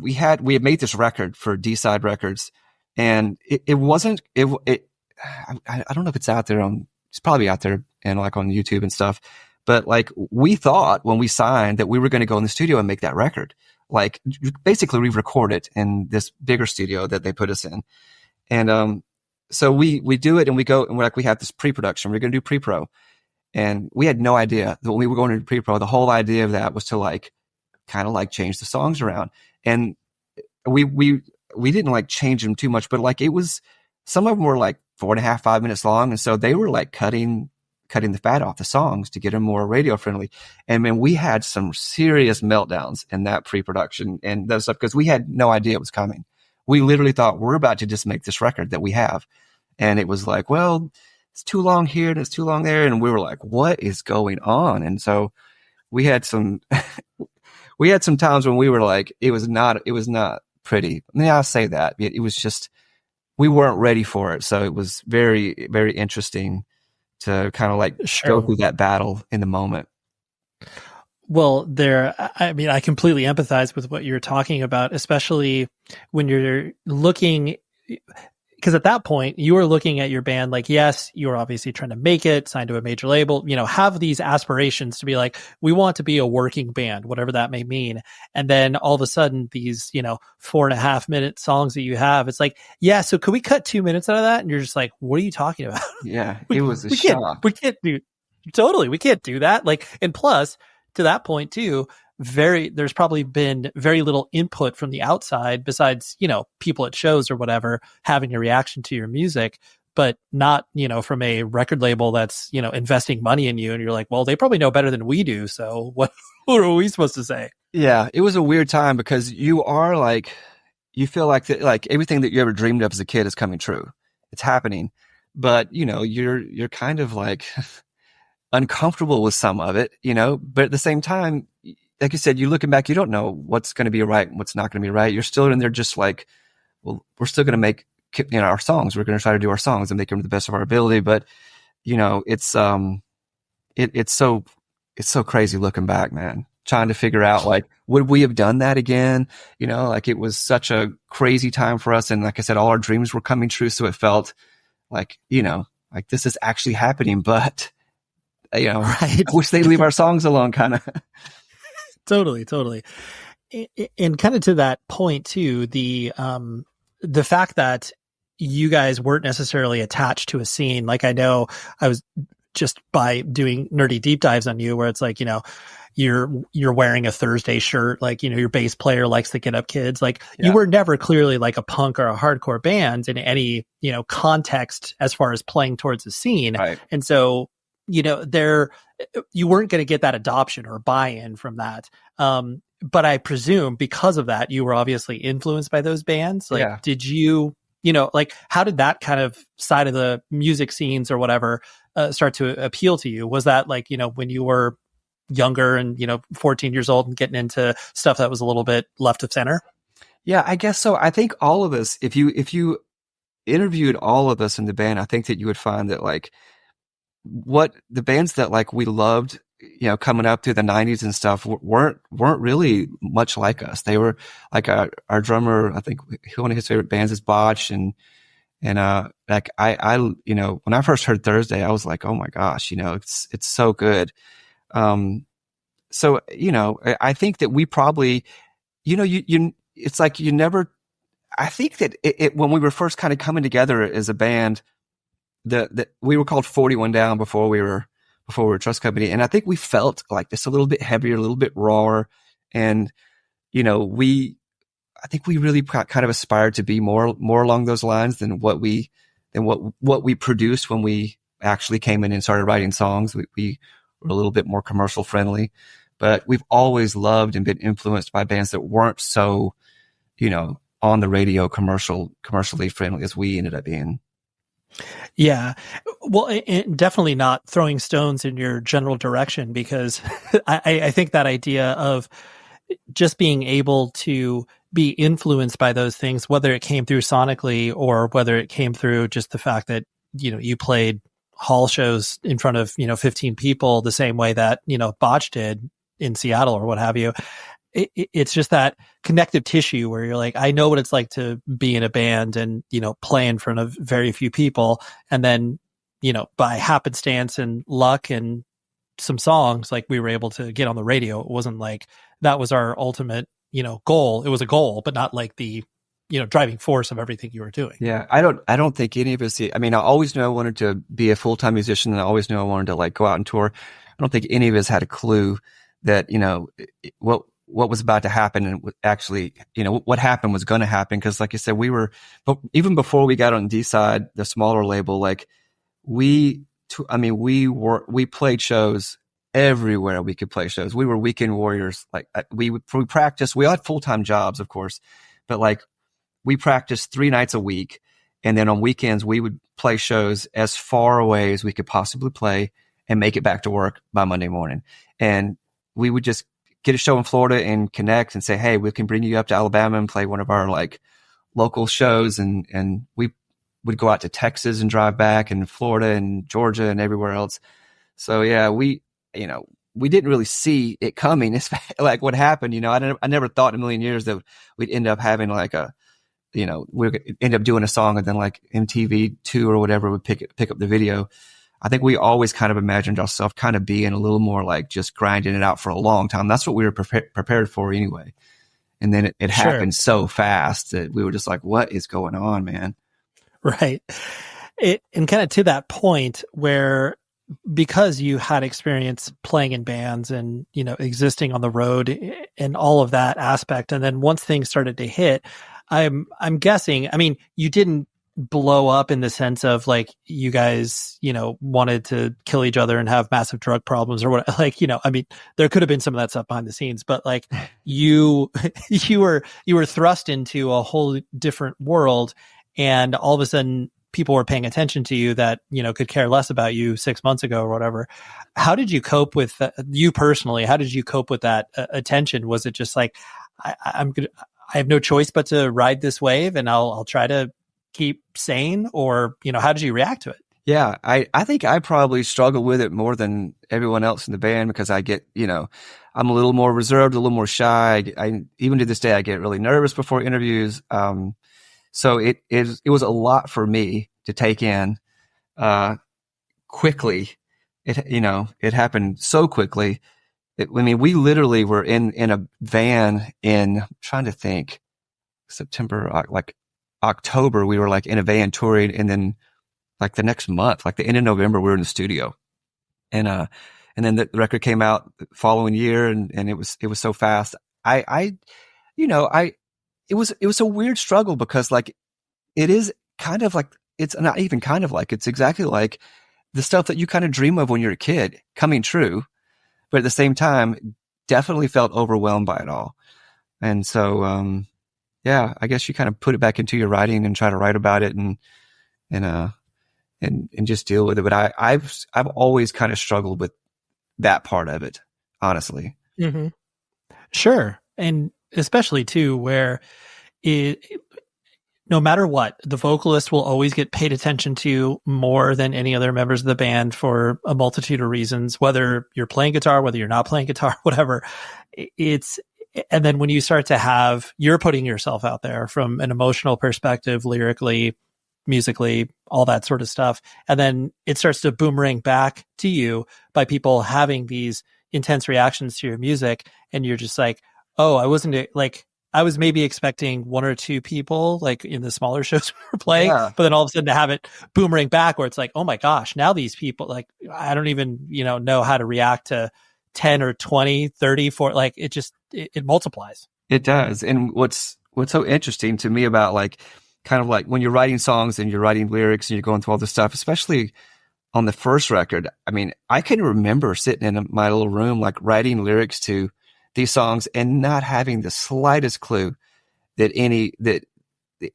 we had made this record for D-Side Records, and it wasn't, I don't know if it's out there it's probably out there and like on YouTube and stuff, but like we thought when we signed that we were going to go in the studio and make that record. Like, basically we record it in this bigger studio that they put us in. And, so we do it, and we go, and we're like, we have this pre-production. We're going to do pre-pro. And we had no idea that when we were going into pre-pro, the whole idea of that was to like, kind of like change the songs around. And we didn't like change them too much, but like some of them were like 4.5, 5 minutes long. And so they were like cutting the fat off the songs to get them more radio friendly. And man, we had some serious meltdowns in that pre-production and that stuff, because we had no idea it was coming. We literally thought, we're about to just make this record that we have. And it was like, well, it's too long here and it's too long there. And we were like, what is going on? And so we had some times when we were like, it was not pretty. I mean, I'll say that. It was just, we weren't ready for it. So it was very, very interesting to kind of like go through that battle in the moment. Well, I mean, I completely empathize with what you're talking about, especially when you're looking, because at that point you were looking at your band like, yes, you were obviously trying to make it, sign to a major label, have these aspirations to be like, we want to be a working band, whatever that may mean. And then all of a sudden these, 4.5 minute songs that you have, it's like, yeah, so could we cut 2 minutes out of that? And you're just like, what are you talking about? Yeah, it was a shock. We can't do that. Like, and plus, to that point too, there's probably been very little input from the outside besides, people at shows or whatever having a reaction to your music, but not, from a record label that's, investing money in you. And you're like, well, they probably know better than we do. So what are we supposed to say? Yeah, it was a weird time because you are like, you feel like like everything that you ever dreamed of as a kid is coming true. It's happening, but you're kind of like uncomfortable with some of it, but at the same time, like you said, you looking back, you don't know what's going to be right and what's not going to be right. You're still in there just like, well, we're still going to make, our songs. We're going to try to do our songs and make them to the best of our ability. But, it's, it's so crazy looking back, man, trying to figure out like, would we have done that again? Like it was such a crazy time for us. And like I said, all our dreams were coming true. So it felt like, like this is actually happening, but right. I wish they'd leave our songs alone, kind of. Totally. And kind of to that point too, the fact that you guys weren't necessarily attached to a scene. Like I know I was just by doing nerdy deep dives on you where it's like, you're wearing a Thursday shirt, like, your bass player likes the Get Up Kids. Like you were never clearly like a punk or a hardcore band in any, context as far as playing towards the scene. Right. And so, you weren't going to get that adoption or buy-in from that. But I presume because of that, you were obviously influenced by those bands. Like, did you, like, how did that kind of side of the music scenes or whatever start to appeal to you? Was that like, when you were younger and, 14 years old and getting into stuff that was a little bit left of center? Yeah, I guess so. I think all of us, if you interviewed all of us in the band, I think that you would find that like, what the bands that like we loved, coming up through the 90s and stuff weren't really much like us. They were like our drummer, I think one of his favorite bands is Botch and like I when I first heard Thursday, I was like, oh my gosh, it's so good. So, I think that we probably, it's like you never, I think that it when we were first kind of coming together as a band, we were called 41 Down before we were TrustCompany. And I think we felt like this a little bit heavier, a little bit rawer. And, I think we really kind of aspired to be more along those lines than what we produced when we actually came in and started writing songs. We were a little bit more commercial friendly, but we've always loved and been influenced by bands that weren't so, on the radio commercially friendly as we ended up being. Yeah. Well, and definitely not throwing stones in your general direction, because I think that idea of just being able to be influenced by those things, whether it came through sonically or whether it came through just the fact that, you played hall shows in front of, 15 people the same way that, Botch did in Seattle or what have you. It's just that connective tissue where you're like, I know what it's like to be in a band and, play in front of very few people. And then, by happenstance and luck and some songs, like we were able to get on the radio. It wasn't like that was our ultimate, goal. It was a goal, but not like the, driving force of everything you were doing. Yeah. I don't think any of us, I mean, I always knew I wanted to be a full-time musician and I always knew I wanted to like go out and tour. I don't think any of us had a clue that, what was about to happen and actually, what happened was going to happen. Cause like I said, but even before we got on D-Side, the smaller label, like we played shows everywhere we could play shows. We were weekend warriors. Like we practiced, we had full-time jobs, of course, but like we practiced 3 nights a week. And then on weekends, we would play shows as far away as we could possibly play and make it back to work by Monday morning. And we would just get a show in Florida and connect and say, hey, we can bring you up to Alabama and play one of our like local shows. And we would go out to Texas and drive back, and Florida and Georgia and everywhere else. So yeah, we didn't really see it coming. It's like what happened, I never thought in a million years that we'd end up having like we'd end up doing a song and then like MTV2 or whatever would pick up the video. I think we always kind of imagined ourselves kind of being a little more like just grinding it out for a long time. That's what we were prepared for anyway. And then it happened so fast that we were just like, what is going on, man? Right. And kind of to that point where, because you had experience playing in bands and, existing on the road and all of that aspect. And then once things started to hit, I'm guessing, I mean, you didn't blow up in the sense of like you guys, wanted to kill each other and have massive drug problems or what, like, I mean, there could have been some of that stuff behind the scenes, but like you were thrust into a whole different world, and all of a sudden people were paying attention to you that, could care less about you 6 months ago or whatever. How did you cope with you personally? How did you cope with that attention? Was it just like, I have no choice but to ride this wave and I'll try to keep sane, or, how did you react to it? Yeah, I think I probably struggle with it more than everyone else in the band, because I get, I'm a little more reserved, a little more shy. I even to this day, I get really nervous before interviews. So it was a lot for me to take in, quickly. It happened so quickly. We literally were in a van I'm trying to think, September, like October, we were like in a van touring, and then like the next month, like the end of November, we were in the studio, and then the record came out the following year, and it was so fast. It was a weird struggle, because like it is kind of like, it's not even kind of like, it's exactly like the stuff that you kind of dream of when you're a kid coming true, but at the same time, definitely felt overwhelmed by it all. And so, yeah, I guess you kind of put it back into your writing and try to write about it and just deal with it. But I've always kind of struggled with that part of it, honestly. Mm-hmm. Sure. And especially too, where no matter what, the vocalist will always get paid attention to more than any other members of the band for a multitude of reasons, whether you're playing guitar, whether you're not playing guitar, whatever. And then when you start to you're putting yourself out there from an emotional perspective, lyrically, musically, all that sort of stuff. And then it starts to boomerang back to you by people having these intense reactions to your music. And you're just like, oh, I was maybe expecting one or two people like in the smaller shows we were playing, but then all of a sudden to have it boomerang back where it's like, oh my gosh, now these people, like, I don't even, know how to react to 10 or 20, 30, 40, like it multiplies. It does. And what's so interesting to me about like, kind of like when you're writing songs and you're writing lyrics and you're going through all this stuff, especially on the first record, I mean, I can remember sitting in my little room, like writing lyrics to these songs and not having the slightest clue that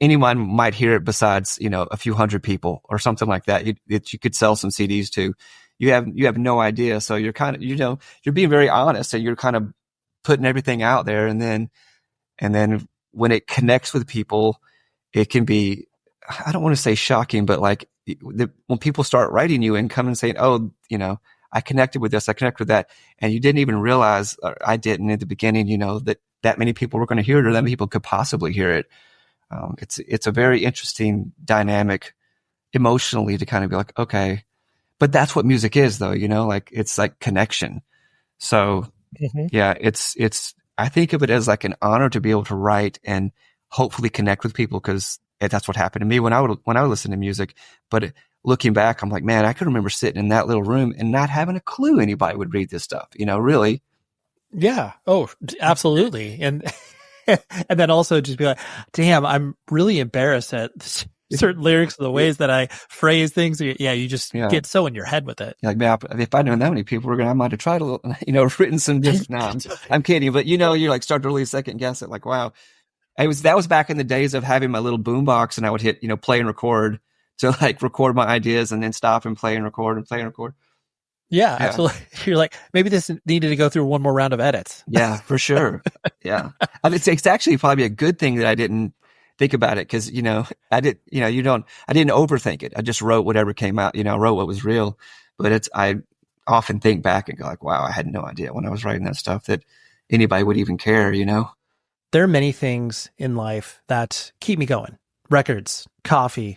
anyone might hear it besides, a few hundred people or something like that. That you could sell some CDs to. You have no idea. So you're kind of, you're being very honest, and you're kind of putting everything out there. And then when it connects with people, it can be, I don't want to say shocking, but like when people start writing you and come and saying, oh, I connected with this, I connected with that. And you didn't even realize, or I didn't at the beginning, that many people were going to hear it, or that many people could possibly hear it. It's a very interesting dynamic emotionally to kind of be like, okay, but that's what music is though, like it's like connection. So yeah, it's, I think of it as like an honor to be able to write and hopefully connect with people, because that's what happened to me when I would listen to music. But looking back, I'm like, man, I can remember sitting in that little room and not having a clue anybody would read this stuff, really. Yeah. Oh, absolutely. And and then also just be like, damn, I'm really embarrassed at certain lyrics, the ways that I phrase things. Yeah, you just get so in your head with it. Like, man, if I'd known that many people I might have tried a little, written some. No, I'm kidding, but you're like start to really second guess it. Like, wow, that was back in the days of having my little boombox, and I would hit play and record to like record my ideas, and then stop and play and record and play and record. Yeah, absolutely. You're like, maybe this needed to go through one more round of edits. Yeah, for sure. Yeah, I mean, it's actually probably a good thing that I didn't think about it, because I didn't overthink it. I just wrote whatever came out. I wrote what was real. But I often think back and go like, wow, I had no idea when I was writing that stuff that anybody would even care. There are many things in life that keep me going: records, coffee,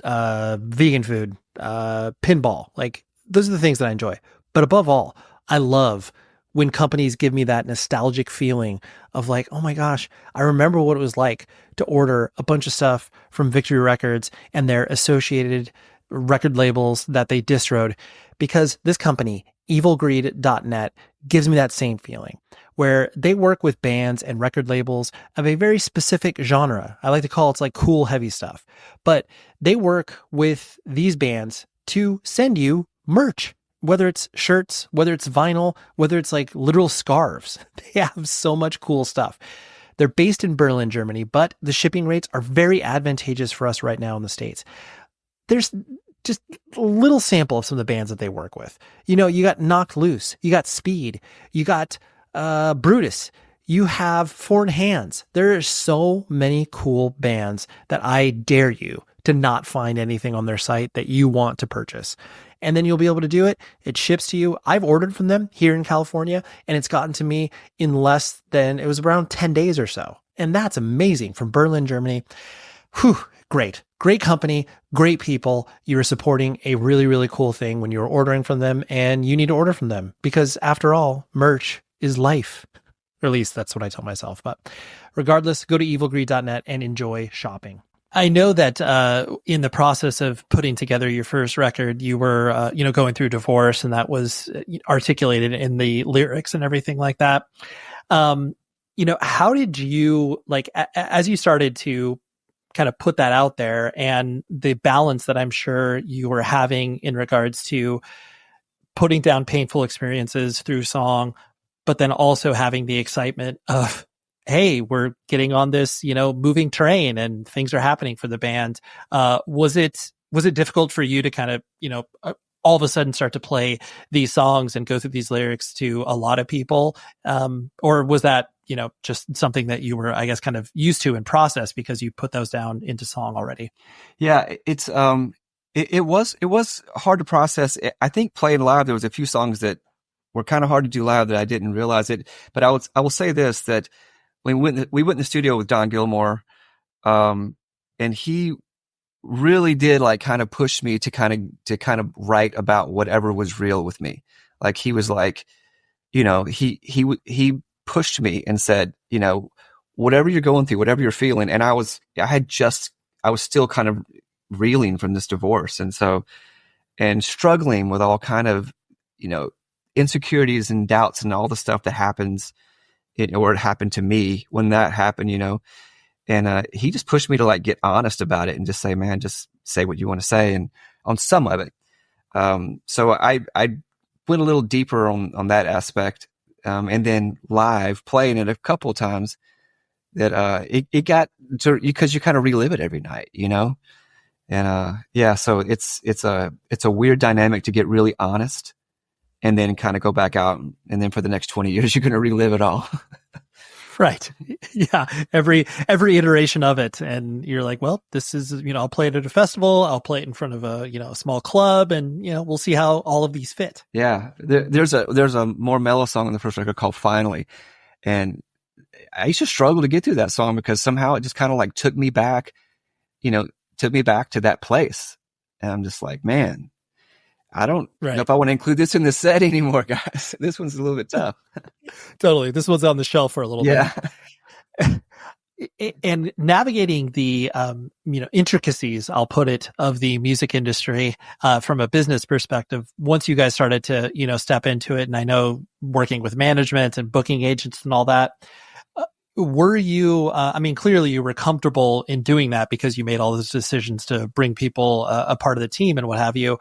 vegan food, pinball. Like, those are the things that I enjoy. But above all, I love when companies give me that nostalgic feeling of like, oh my gosh, I remember what it was like to order a bunch of stuff from Victory Records, and they're associated record labels that they distroed, because this company, evilgreed.net, gives me that same feeling, where they work with bands and record labels of a very specific genre. I like to call it like cool, heavy stuff. But they work with these bands to send you merch, whether it's shirts, whether it's vinyl, whether it's like literal scarves. They have so much cool stuff. They're based in Berlin, Germany, but the shipping rates are very advantageous for us right now in the States. There's just a little sample of some of the bands that they work with. You know, you got Knocked Loose, you got Speed, you got Brutus, you have Foreign Hands. There are so many cool bands that I dare you to not find anything on their site that you want to purchase. And then you'll be able to do it. It ships to you. I've ordered from them here in California, and it's gotten to me in less than, it was around 10 days or so. And that's amazing, from Berlin, Germany. Whew, great. Great company, great people. You are supporting a really, really cool thing when you're ordering from them, and you need to order from them because, after all, merch is life. Or at least that's what I tell myself. But regardless, go to evilgreed.net and enjoy shopping. I know that in the process of putting together your first record, you were, going through divorce, and that was articulated in the lyrics and everything like that. How did you, like, as you started to kind of put that out there, and the balance that I'm sure you were having in regards to putting down painful experiences through song, but then also having the excitement of, hey, we're getting on this, moving train and things are happening for the band. Was it difficult for you to kind of, all of a sudden start to play these songs and go through these lyrics to a lot of people? Or was that, just something that you were, I guess, kind of used to and process because you put those down into song already? Yeah, it's, it was hard to process. I think playing live, there was a few songs that were kind of hard to do live that I didn't realize it. But I will say this, that when we went in the studio with Don Gilmore, and he really did like kind of push me to kind of write about whatever was real with me. Like he was like, he pushed me and said, whatever you're going through, whatever you're feeling. And I was still kind of reeling from this divorce. And struggling with all kind of, insecurities and doubts and all the stuff that happens, or it happened to me when that happened, and he just pushed me to like get honest about it and just say, man, just say what you want to say, and on some of it. So I went a little deeper on that aspect, and then live playing it a couple of times, that it got to, because you kind of relive it every night, and so it's a weird dynamic to get really honest and then kind of go back out, and then for the next 20 years, you're going to relive it all. Right. Yeah. Every iteration of it. And you're like, well, this is, I'll play it at a festival. I'll play it in front of a small club, and, we'll see how all of these fit. Yeah. There's a more mellow song on the first record called Finally. And I used to struggle to get through that song because somehow it just kind of like took me back to that place. And I'm just like, man, I don't know if I want to include this in the set anymore, guys. This one's a little bit tough. Totally. This one's on the shelf for a little bit. And navigating the, intricacies, I'll put it, of the music industry, from a business perspective, once you guys started to, step into it, and I know working with management and booking agents and all that, were you, clearly you were comfortable in doing that because you made all those decisions to bring people a part of the team and what have you.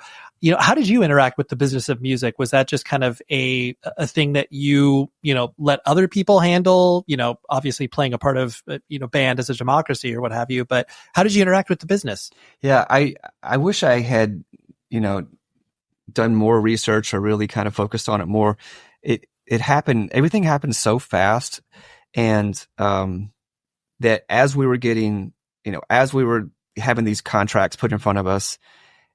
How did you interact with the business of music? Was that just kind of a thing that you let other people handle, obviously playing a part of, band as a democracy or what have you, but how did you interact with the business? Yeah, I wish I had, done more research or really kind of focused on it more. It happened, everything happened so fast. And, that as we were getting, as we were having these contracts put in front of us,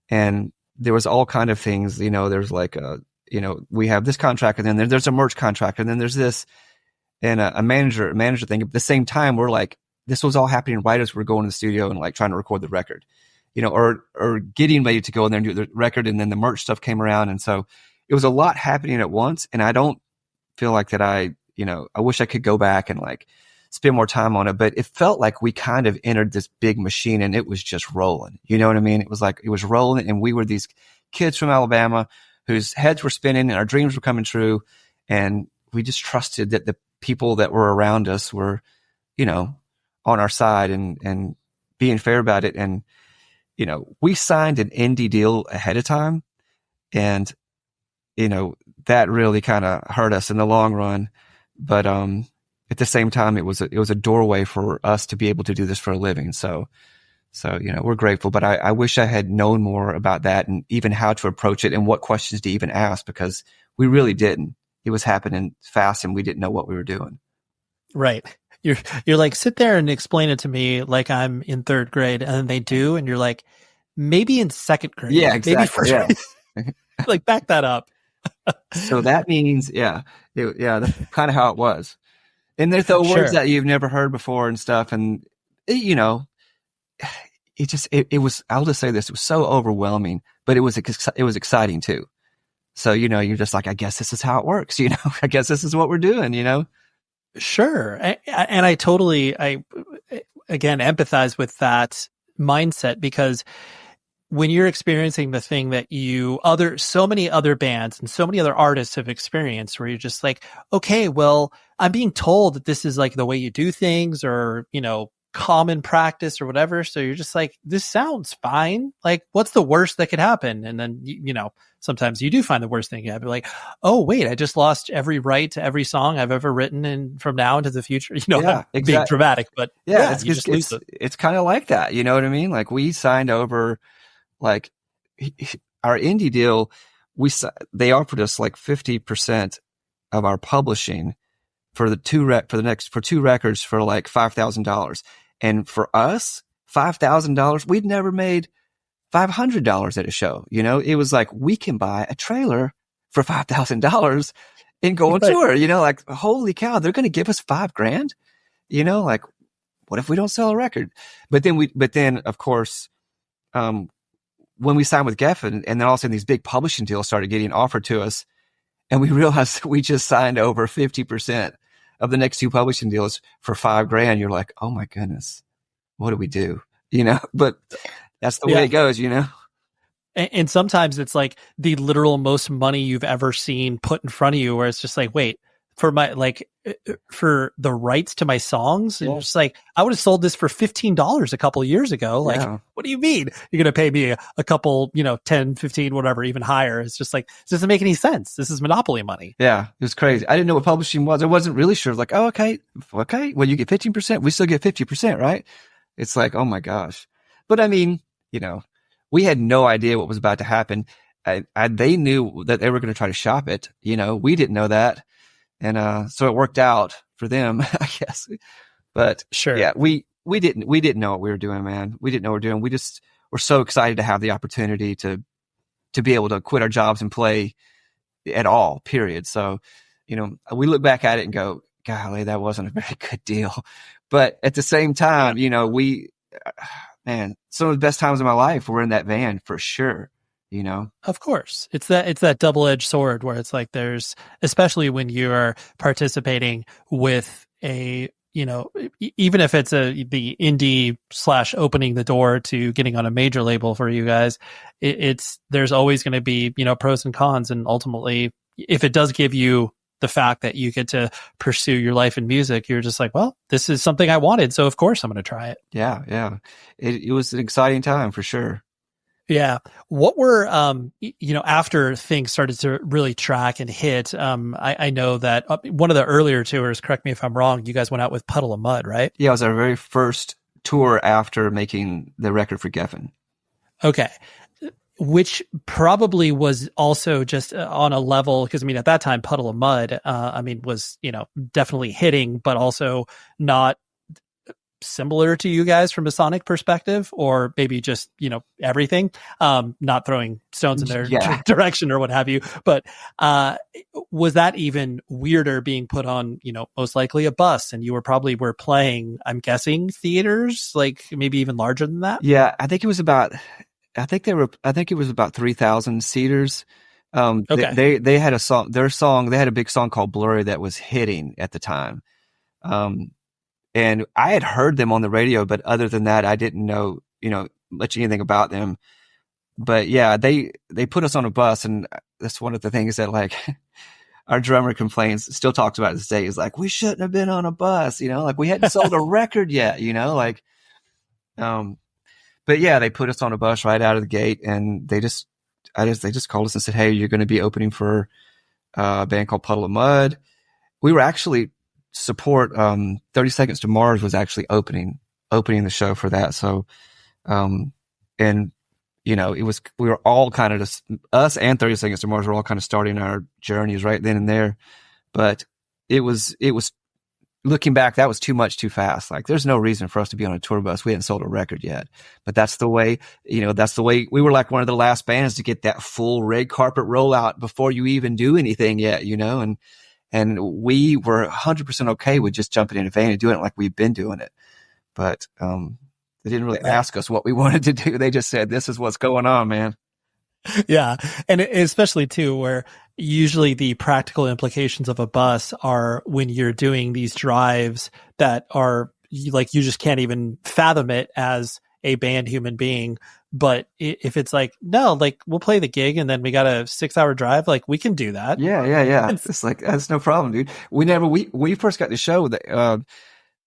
and there was all kind of things, there's like we have this contract, and then there's a merch contract, and then there's this, and a manager thing. At the same time, we're like, this was all happening right as we're going to the studio and like trying to record the record, or getting ready to go in there and do the record. And then the merch stuff came around. And so it was a lot happening at once. And I don't feel like that I wish I could go back and like spend more time on it, but it felt like we kind of entered this big machine and it was just rolling. You know what I mean? It was like, it was rolling, and we were these kids from Alabama whose heads were spinning and our dreams were coming true. And we just trusted that the people that were around us were, you know, on our side and being fair about it. And, you know, we signed an indie deal ahead of time, and, you know, that really kind of hurt us in the long run. But, at the same time, it was a doorway for us to be able to do this for a living. So, you know, we're grateful, but I wish I had known more about that and even how to approach it and what questions to even ask, because we really didn't. It was happening fast and we didn't know what we were doing. Right. You're like, sit there and explain it to me like I'm in third grade, and then they do, and you're like, maybe in second grade. Yeah, exactly. Maybe first grade. Like, back that up. So that means, that's kind of how it was. And there's the words that you've never heard before and stuff. And, you know, it was, I'll just say this, it was so overwhelming, but it was exciting too. So, you know, you're just like, I guess this is how it works. You know, I guess this is what we're doing, you know? Sure. And I again, empathize with that mindset, because when you're experiencing the thing that so many other bands and so many other artists have experienced, where you're just like, okay, well, I'm being told that this is like the way you do things, or, you know, common practice or whatever. So you're just like, this sounds fine. Like, what's the worst that could happen? And then, you know, sometimes you do find the worst thing. You'd be like, oh, wait, I just lost every right to every song I've ever written, and from now into the future, you know, yeah, exactly. Being dramatic, but it's kind of like that. You know what I mean? Like, we signed over, like, our indie deal, they offered us like 50% of our publishing for two records for like $5,000. And for us, $5,000, we'd never made $500 at a show. You know, it was like, we can buy a trailer for $5,000 and go on tour. You know, like, holy cow, they're going to give us $5,000. You know, like, what if we don't sell a record? But then of course, when we signed with Geffen, and then all of a sudden these big publishing deals started getting offered to us, and we realized we just signed over 50% of the next two publishing deals for $5,000. You're like, oh my goodness, what do we do? You know, but that's the way it goes, you know? And sometimes it's like the literal most money you've ever seen put in front of you, where it's just like, wait, for the rights to my songs, and it's like, I would have sold this for $15 a couple of years ago. Like, what do you mean you're going to pay me a couple, you know, 10, 15, whatever, even higher? It's just like, this doesn't make any sense. This is monopoly money. Yeah. It was crazy. I didn't know what publishing was. I wasn't really sure. Like, oh, okay. Well, you get 15%. We still get 50%, right? It's like, oh my gosh. But I mean, you know, we had no idea what was about to happen. They knew that they were going to try to shop it. You know, we didn't know that. And, so it worked out for them, I guess. But sure. Yeah, we didn't know what we were doing, man. We didn't know what we were doing. We just were so excited to have the opportunity to be able to quit our jobs and play at all, period. So, you know, we look back at it and go, golly, that wasn't a very good deal. But at the same time, you know, man, some of the best times of my life were in that van for sure. You know, of course, it's that double-edged sword where it's like, there's, especially when you're participating with a, you know, even if it's the indie / opening the door to getting on a major label for you guys, there's always going to be, you know, pros and cons. And ultimately, if it does give you the fact that you get to pursue your life in music, you're just like, well, this is something I wanted, so of course I'm going to try it. Yeah. It was an exciting time for sure. Yeah. What were, you know, after things started to really track and hit, I know that one of the earlier tours, correct me if I'm wrong, you guys went out with Puddle of Mud, right? Yeah, it was our very first tour after making the record for Geffen. Okay. Which probably was also just on a level, because I mean, at that time, Puddle of Mud, was, you know, definitely hitting, but also not similar to you guys from a sonic perspective, or maybe just, you know, everything, not throwing stones in their direction or what have you. But was that even weirder, being put on, you know, most likely a bus, and you were playing, I'm guessing, theaters, like maybe even larger than that? Yeah, I think it was about 3,000 seaters. Okay. They had they had a big song called Blurry that was hitting at the time. And I had heard them on the radio, but other than that, I didn't know, much anything about them. But yeah, they put us on a bus, and that's one of the things that like our drummer complains, still talks about this day, is like, we shouldn't have been on a bus, like we hadn't sold a record yet, like, but yeah, they put us on a bus right out of the gate, and they just called us and said, hey, you're going to be opening for a band called Puddle of Mud. We were actually 30 Seconds to Mars was actually opening the show for that. So, and we were all kind of just, us and 30 Seconds to Mars were all kind of starting our journeys right then and there. But it was looking back, that was too much too fast. Like there's no reason for us to be on a tour bus. We hadn't sold a record yet, but that's the way we were, like one of the last bands to get that full red carpet rollout before you even do anything yet, and we were 100% okay with just jumping in a van and doing it like we've been doing it. But, they didn't really ask us what we wanted to do. They just said, this is what's going on, man. Yeah. And especially too, where usually the practical implications of a bus are when you're doing these drives that are like, you just can't even fathom it as a band human being. But if it's like, no, like we'll play the gig and then we got a 6-hour drive, like we can do that. Yeah. It's like, that's no problem, dude. We first got the show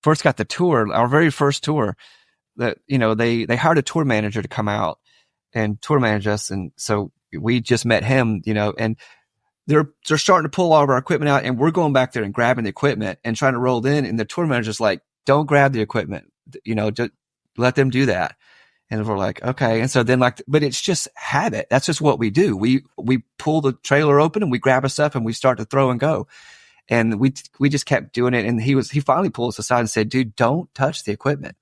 first got the tour, our very first tour, that, they hired a tour manager to come out and tour manage us. And so we just met him, and they're starting to pull all of our equipment out, and we're going back there and grabbing the equipment and trying to roll in. And the tour manager's like, don't grab the equipment, just let them do that. And we're like, okay. And so then but it's just habit. That's just what we do. We pull the trailer open and we grab our stuff and we start to throw and go. And we just kept doing it. And he finally pulled us aside and said, dude, don't touch the equipment.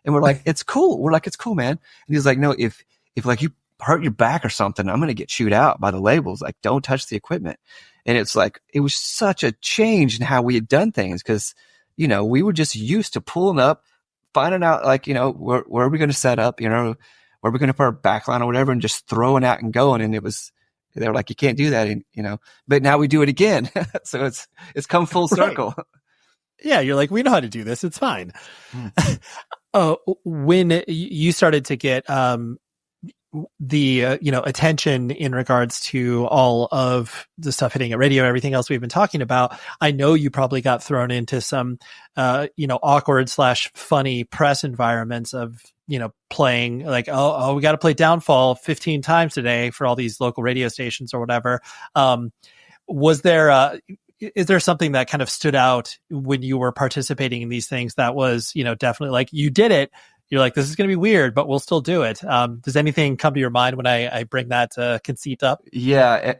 And we're like, it's cool. We're like, it's cool, man. And he's like, no, if like you hurt your back or something, I'm going to get chewed out by the labels. Like, don't touch the equipment. And it's like, it was such a change in how we had done things. Cause, we were just used to pulling up, finding out like, where are we going to set up, where are we going to put our backline or whatever, and just throwing out and going. And they were like, you can't do that. And, but now we do it again. So it's come full circle. Right. Yeah. You're like, we know how to do this. It's fine. When you started to get, the attention in regards to all of the stuff hitting at radio and everything else we've been talking about, I know you probably got thrown into some awkward / funny press environments of playing like, oh we got to play Downfall 15 times today for all these local radio stations or whatever. Was there is there something that kind of stood out when you were participating in these things that was definitely like you did it? You're like, this is going to be weird, but we'll still do it. Does anything come to your mind when I bring that conceit up? Yeah.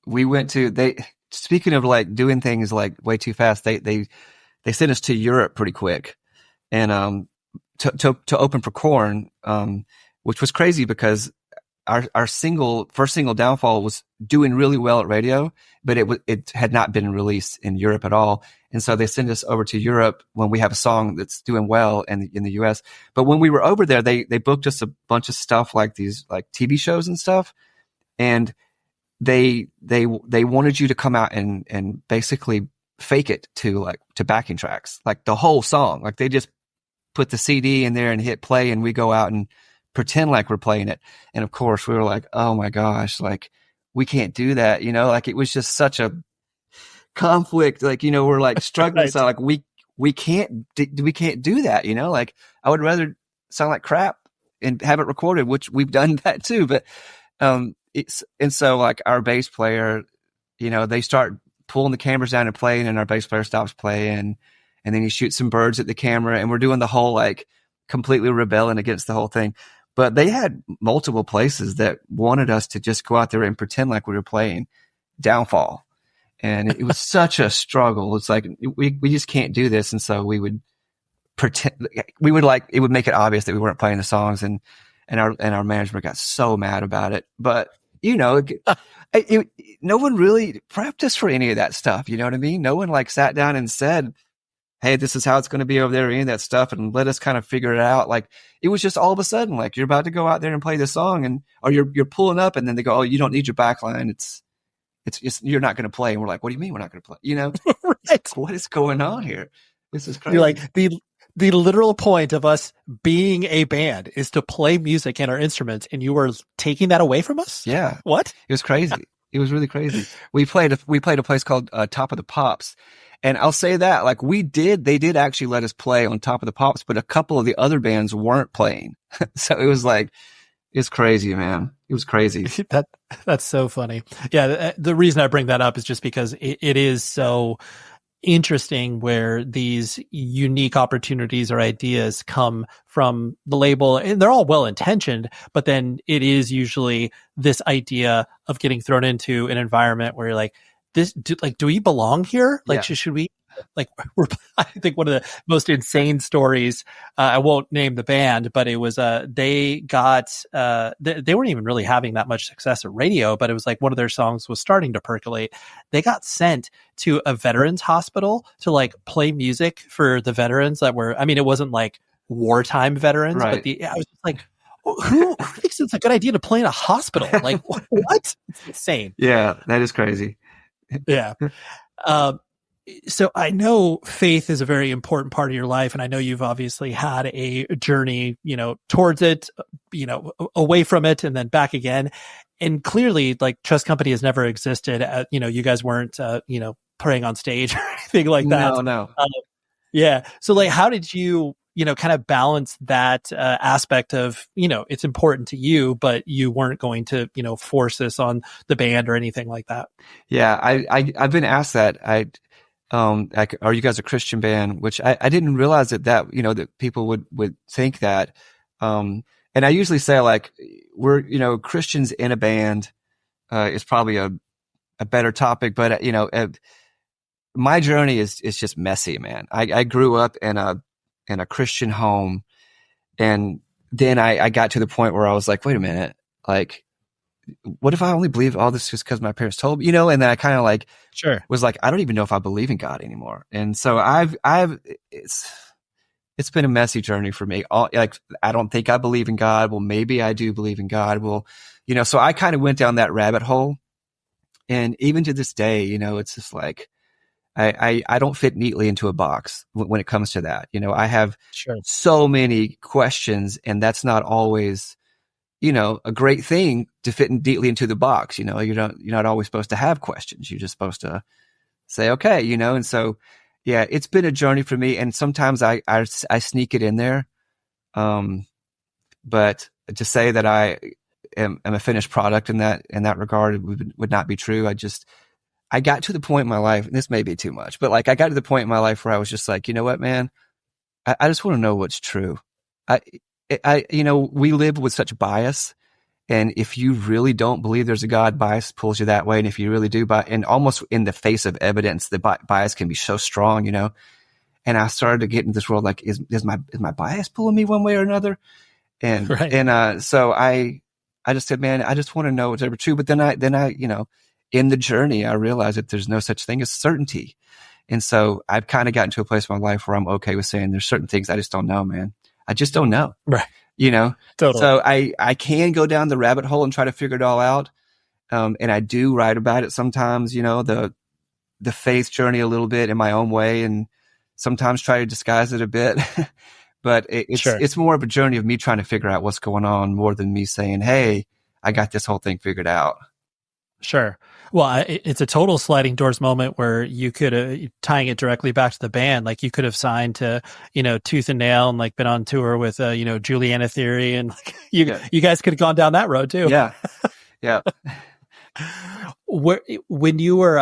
We went to, speaking of like doing things like way too fast, they sent us to Europe pretty quick and, to open for Korn, which was crazy because our first single Downfall was doing really well at radio, but it had not been released in Europe at all. And so they send us over to Europe when we have a song that's doing well in the US. But when we were over there, they booked us a bunch of stuff like these, like TV shows and stuff. And they wanted you to come out and basically fake it to backing tracks, like the whole song. Like they just put the CD in there and hit play and we go out and pretend like we're playing it. And of course we were like, oh my gosh, like we can't do that. Like it was just such a conflict. Like, we're like struggling. Right. So like we can't do that. Like I would rather sound like crap and have it recorded, which we've done that too. But, and so like our bass player, they start pulling the cameras down and playing and our bass player stops playing and then he shoots some birds at the camera and we're doing the whole like completely rebelling against the whole thing. But they had multiple places that wanted us to just go out there and pretend like we were playing Downfall. And it was such a struggle. It's like, we just can't do this. And so we would pretend, it would make it obvious that we weren't playing the songs and our management got so mad about it. But, no one really prepped us for any of that stuff. You know what I mean? No one like sat down and said, hey, this is how it's going to be over there, any of that stuff, and let us kind of figure it out. Like it was just all of a sudden, like you're about to go out there and play the song or you're pulling up and then they go, oh, you don't need your backline. It's you're not going to play. And we're like, what do you mean we're not going to play? Right. What is going on here? This is crazy. You're like, the literal point of us being a band is to play music and our instruments, and you were taking that away from us? Yeah. What? It was crazy. It was really crazy. We played a place called Top of the Pops. And I'll say that, like, they did actually let us play on Top of the Pops, but a couple of the other bands weren't playing. So it was like, it's crazy, man. It was crazy. That's so funny. Yeah. The reason I bring that up is just because it is so interesting where these unique opportunities or ideas come from the label, and they're all well intentioned, but then it is usually this idea of getting thrown into an environment where you're like, do we belong here? Like, should we, like, I think one of the most insane stories, I won't name the band, but it was, they weren't even really having that much success at radio, but it was like one of their songs was starting to percolate. They got sent to a veterans hospital to like play music for the veterans that were, I mean, it wasn't like wartime veterans, right. but I was just like, who thinks it's a good idea to play in a hospital? Like, what? It's insane. Yeah, that is crazy. Yeah. So I know faith is a very important part of your life, and I know you've obviously had a journey, towards it, away from it and then back again. And clearly, like, Trust Company has never existed. You guys weren't, praying on stage or anything like that. No. Yeah. So, like, how did you, kind of balance that aspect of, it's important to you, but you weren't going to, force this on the band or anything like that? Yeah, I've been asked that. Like, are you guys a Christian band? Which I didn't realize that people would think that. And I usually say, like, we're, Christians in a band, is probably a better topic, but, my journey is just messy, man. I grew up in a Christian home, and then I got to the point where I was like, wait a minute, like, what if I only believe all this just because my parents told me, and then I kind of like, was like, I don't even know if I believe in God anymore. And so it's been a messy journey for me. Like, I don't think I believe in God. Well, maybe I do believe in God. Well, so I kind of went down that rabbit hole. And even to this day, it's just like, I don't fit neatly into a box when it comes to that. I have so many questions, and that's not always, a great thing to fit neatly into the box. You're not always supposed to have questions. You're just supposed to say, okay, and so, yeah, it's been a journey for me. And sometimes I sneak it in there. But to say that I am a finished product in that regard would not be true. I got to the point in my life, and this may be too much, but like, I got to the point in my life where I was just like, you know what, man, I just want to know what's true. We live with such bias, and if you really don't believe there's a God, bias pulls you that way. And if you really do, and almost in the face of evidence, the bias can be so strong, And I started to get into this world like, is my bias pulling me one way or another? And so I just said, man, I just want to know what's ever true. But then I in the journey, I realized that there's no such thing as certainty. And so I've kind of gotten to a place in my life where I'm okay with saying there's certain things I just don't know, man. I just don't know. Right. Totally. So I can go down the rabbit hole and try to figure it all out. And I do write about it sometimes, the faith journey a little bit in my own way, and sometimes try to disguise it a bit. But it's more of a journey of me trying to figure out what's going on more than me saying, hey, I got this whole thing figured out. Sure. Well, it's a total sliding doors moment where you could, tying it directly back to the band, like, you could have signed to, Tooth and Nail and like been on tour with, Juliana Theory, and like, you guys could have gone down that road too. Yeah. Yeah. When you were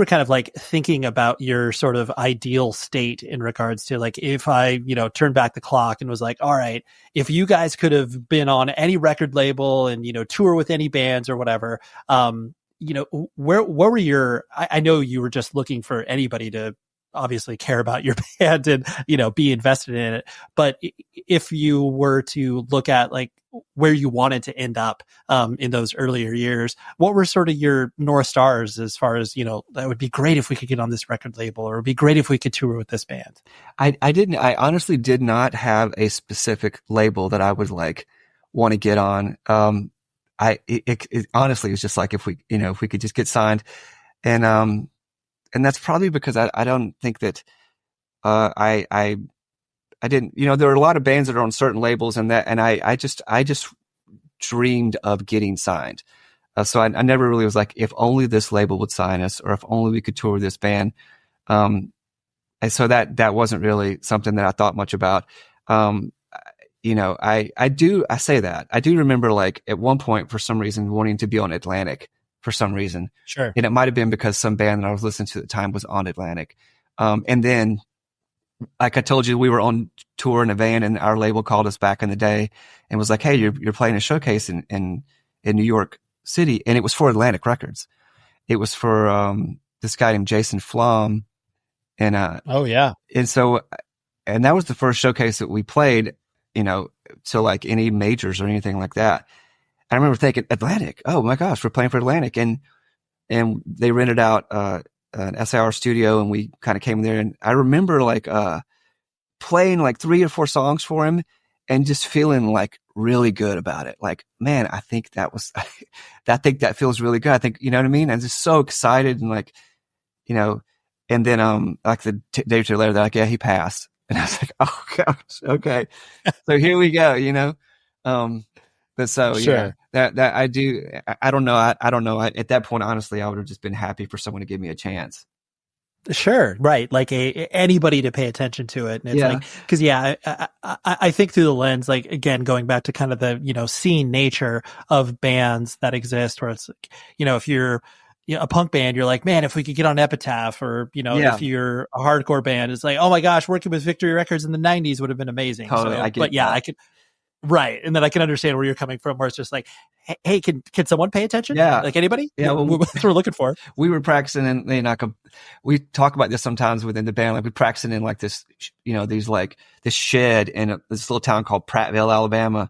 kind of like thinking about your sort of ideal state in regards to like, if I, turned back the clock and was like, all right, if you guys could have been on any record label and, tour with any bands or whatever, where were your, I know you were just looking for anybody to obviously care about your band and, be invested in it. But if you were to look at like where you wanted to end up, in those earlier years, what were sort of your North Stars as far as, that would be great if we could get on this record label, or it would be great if we could tour with this band? I honestly did not have a specific label that I would like want to get on. It honestly was just like, if we could just get signed, and that's probably because I don't think that I didn't, there are a lot of bands that are on certain labels and I just dreamed of getting signed. So I never really was like, if only this label would sign us, or if only we could tour with this band. And so that wasn't really something that I thought much about. I say that I do remember, like, at one point, for some reason, wanting to be on Atlantic for some reason. Sure. And it might've been because some band that I was listening to at the time was on Atlantic. And then, like I told you, we were on tour in a van, and our label called us back in the day and was like, "Hey, you're playing a showcase in New York City." And it was for Atlantic Records. It was for, this guy named Jason Flom. And, oh yeah. and so, and that was the first showcase that we played, to like any majors or anything like that. I remember thinking, Atlantic, oh my gosh, we're playing for Atlantic. And they rented out, an SIR studio, and we kind of came there, and I remember like playing like 3 or 4 songs for him and just feeling like really good about it. Like, man, I think that feels really good. I think, you know what I mean? I'm just so excited, and like, and then like the day or two later, they're like, yeah, he passed. And I was like, oh gosh, okay. So here we go, but so Sure. yeah, that I do. I don't know. I don't know. At that point, honestly, I would have just been happy for someone to give me a chance. Sure. Right. Like anybody to pay attention to it. And it's like, cause I think through the lens, like, again, going back to kind of the, scene nature of bands that exist, where it's like, if you're a punk band, you're like, man, if we could get on Epitaph, or, if you're a hardcore band, it's like, oh my gosh, working with Victory Records in the 90s would have been amazing. Totally, I could. Right. And then I can understand where you're coming from, where it's just like, hey, can someone pay attention? Yeah. Like anybody? Yeah. Well, that's what we're looking for. We were practicing, and we talk about this sometimes within the band. Like, we're practicing in like this, this shed in this little town called Prattville, Alabama.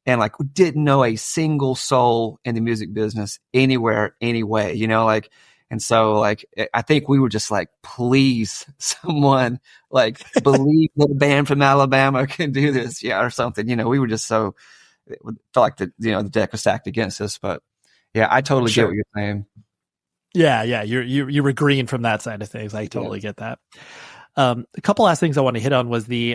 And like, we didn't know a single soul in the music business anywhere, anyway, and so, like, I think we were just like, please, someone, like, believe that a band from Alabama can do this, or something. We were just so, it felt like the deck was stacked against us. But yeah, I totally get what you're saying. Yeah, you were green from that side of things. I totally get that. A couple last things I want to hit on was the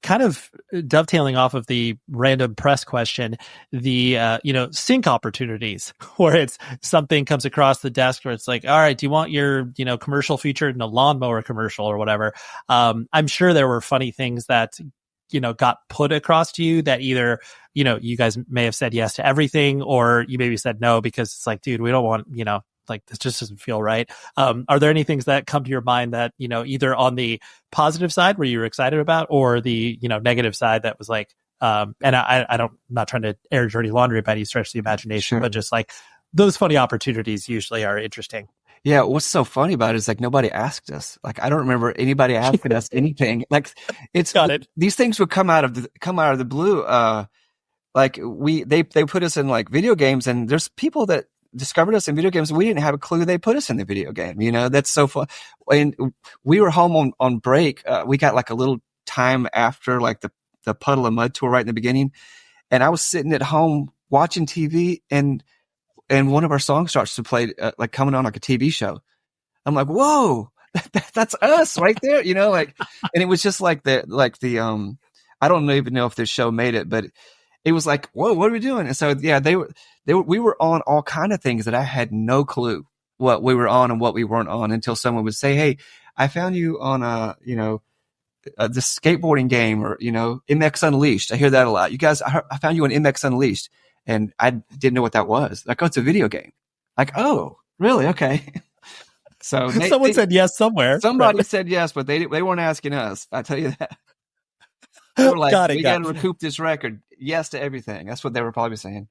kind of dovetailing off of the random press question, the sync opportunities, where it's something comes across the desk where it's like, all right, do you want your commercial featured in a lawnmower commercial or whatever? I'm sure there were funny things that got put across to you that either you guys may have said yes to everything, or you maybe said no because it's like, dude, we don't want like, this just doesn't feel right. Are there any things that come to your mind that, either on the positive side where you were excited about, or the, negative side that was like, and I'm not trying to air dirty laundry by any stretch of the imagination, but just like those funny opportunities usually are interesting. Yeah. What's so funny about it is, like, nobody asked us. Like, I don't remember anybody asking us anything. Like, these things would come out of the blue. Like, they put us in like video games, and there's people that discovered us in video games. We didn't have a clue they put us in the video game. That's so fun. And we were home on break. We got like a little time after like the Puddle of Mud tour right in the beginning. And I was sitting at home watching TV, and one of our songs starts to play, like, coming on like a TV show. I'm like, whoa, that's us right there. And it was just like the I don't even know if this show made it, but it was like, whoa, what are we doing? And so, yeah, we were on all kind of things that I had no clue what we were on and what we weren't on, until someone would say, hey, I found you on the skateboarding game, or, MX Unleashed. I hear that a lot. You guys, I found you on MX Unleashed, and I didn't know what that was. Like, oh, it's a video game. Like, oh, really? Okay. So someone said yes somewhere. Somebody said yes, but they weren't asking us. I tell you that. They were like, we got to recoup this record. Yes to everything. That's what they were probably saying.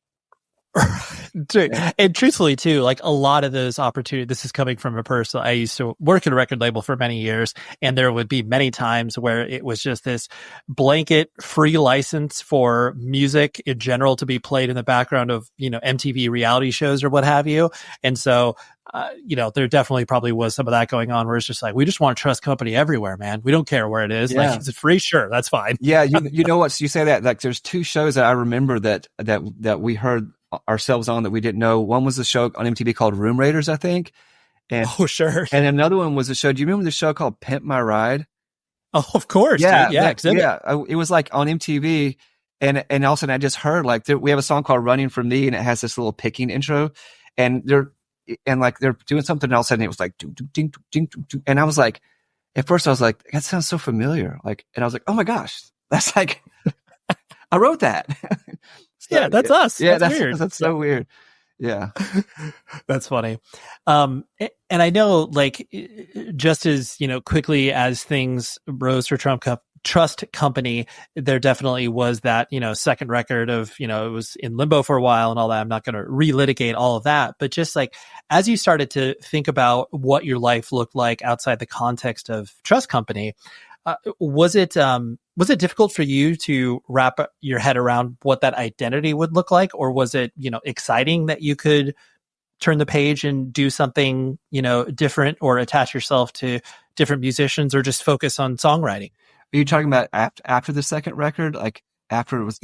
And truthfully too, like, a lot of those opportunities, this is coming from a person. I used to work at a record label for many years, and there would be many times where it was just this blanket free license for music in general to be played in the background of, MTV reality shows or what have you. And so, there definitely probably was some of that going on, where it's just like, we just want TrustCompany everywhere, man. We don't care where it is. Yeah. Like, it's free. Sure. That's fine. Yeah. You know what? So you say that, like, there's 2 shows that I remember that we heard ourselves on that we didn't know. One was a show on MTV called Room Raiders, I think. And, oh, sure. And another one was a show. Do you remember the show called Pimp My Ride? Oh, of course, Yeah, dude. Yeah, Exhibit. it was like on MTV, and all of a sudden I just heard like we have a song called "Running from Me," and it has this little picking intro, and they're doing something else, and it was like ding, ding, ding, ding, ding, and I was like, at first I was like, that sounds so familiar, like, and I was like, oh my gosh, that's like, I wrote that. So, Yeah, that's us. Yeah, that's weird. That's so weird. Yeah. That's funny. And I know, like, just as, quickly as things rose for Trust Company, there definitely was that, second record of, it was in limbo for a while and all that. I'm not going to relitigate all of that, but just like, as you started to think about what your life looked like outside the context of Trust Company, was it difficult for you to wrap your head around what that identity would look like? Or was it, exciting that you could turn the page and do something, different, or attach yourself to different musicians, or just focus on songwriting? Are you talking about after the second record? Like after it was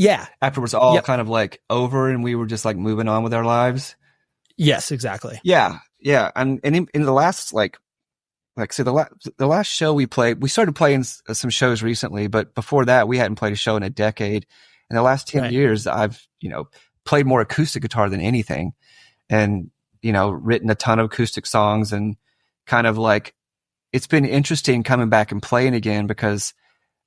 all Yep. kind of like over and we were just like moving on with our lives? Yes, exactly. Yeah. Yeah. And in the last, so the last show we played, we started playing some shows recently, but before that we hadn't played a show in a decade. In the last 10 years, I've, played more acoustic guitar than anything, and, written a ton of acoustic songs, and kind of like, it's been interesting coming back and playing again, because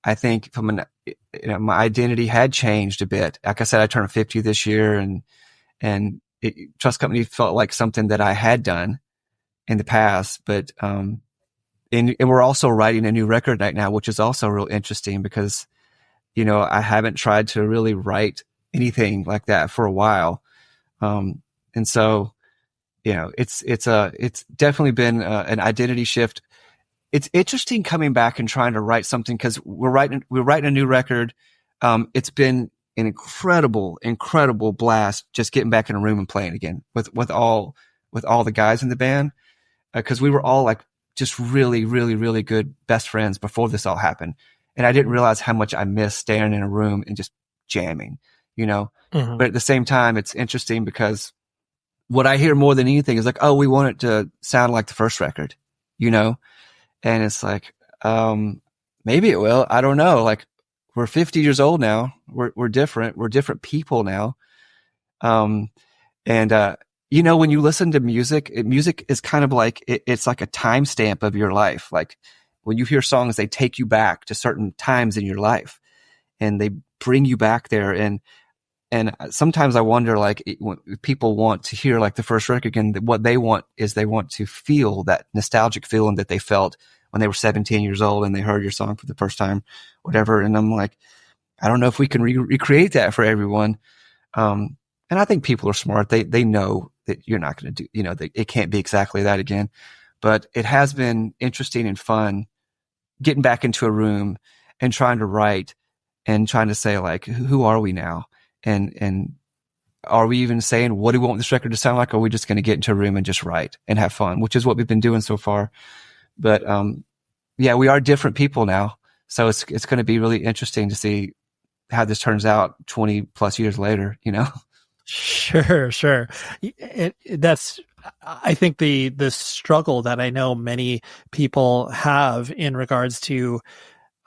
I think my identity had changed a bit. Like I said, I turned 50 this year, and Trust Company felt like something that I had done in the past, but, and we're also writing a new record right now, which is also real interesting because, I haven't tried to really write anything like that for a while. And so, it's definitely been an identity shift. It's interesting coming back and trying to write something, because we're writing a new record. It's been an incredible blast just getting back in a room and playing again with all the guys in the band. 'Cause we were all like just really, really, really good best friends before this all happened. And I didn't realize how much I missed staying in a room and just jamming, Mm-hmm. But at the same time, it's interesting because what I hear more than anything is like, oh, we want it to sound like the first record, and it's like, maybe it will. I don't know. Like, we're 50 years old now. We're different. We're different people now. And when you listen to music is kind of like, it's like a timestamp of your life. Like when you hear songs, they take you back to certain times in your life and they bring you back there. And sometimes I wonder, like, when people want to hear like the first record again, what they want is they want to feel that nostalgic feeling that they felt when they were 17 years old and they heard your song for the first time, whatever. And I'm like, I don't know if we can recreate that for everyone. And I think people are smart. They know that you're not going to do, it can't be exactly that again, but it has been interesting and fun getting back into a room and trying to write and trying to say, like, who are we now? And are we even saying, what do we want this record to sound like? Or are we just going to get into a room and just write and have fun, which is what we've been doing so far. But, yeah, we are different people now. So it's going to be really interesting to see how this turns out 20 plus years later, Sure. That's, I think the struggle that I know many people have in regards to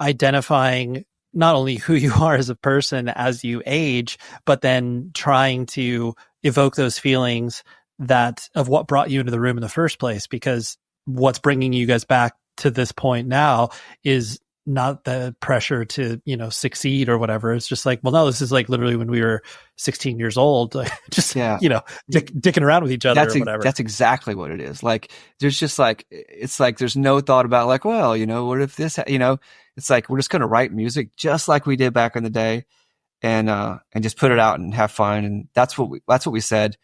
identifying not only who you are as a person as you age, but then trying to evoke those feelings that of what brought you into the room in the first place, because what's bringing you guys back to this point now is not the pressure to, succeed or whatever. It's just like, well, no, this is like literally when we were 16 years old, just, dicking around with each other or whatever. That's exactly what it is. Like, there's just like, it's like, there's no thought about like, well, what if this, it's like, we're just going to write music just like we did back in the day and just put it out and have fun. And that's what we said,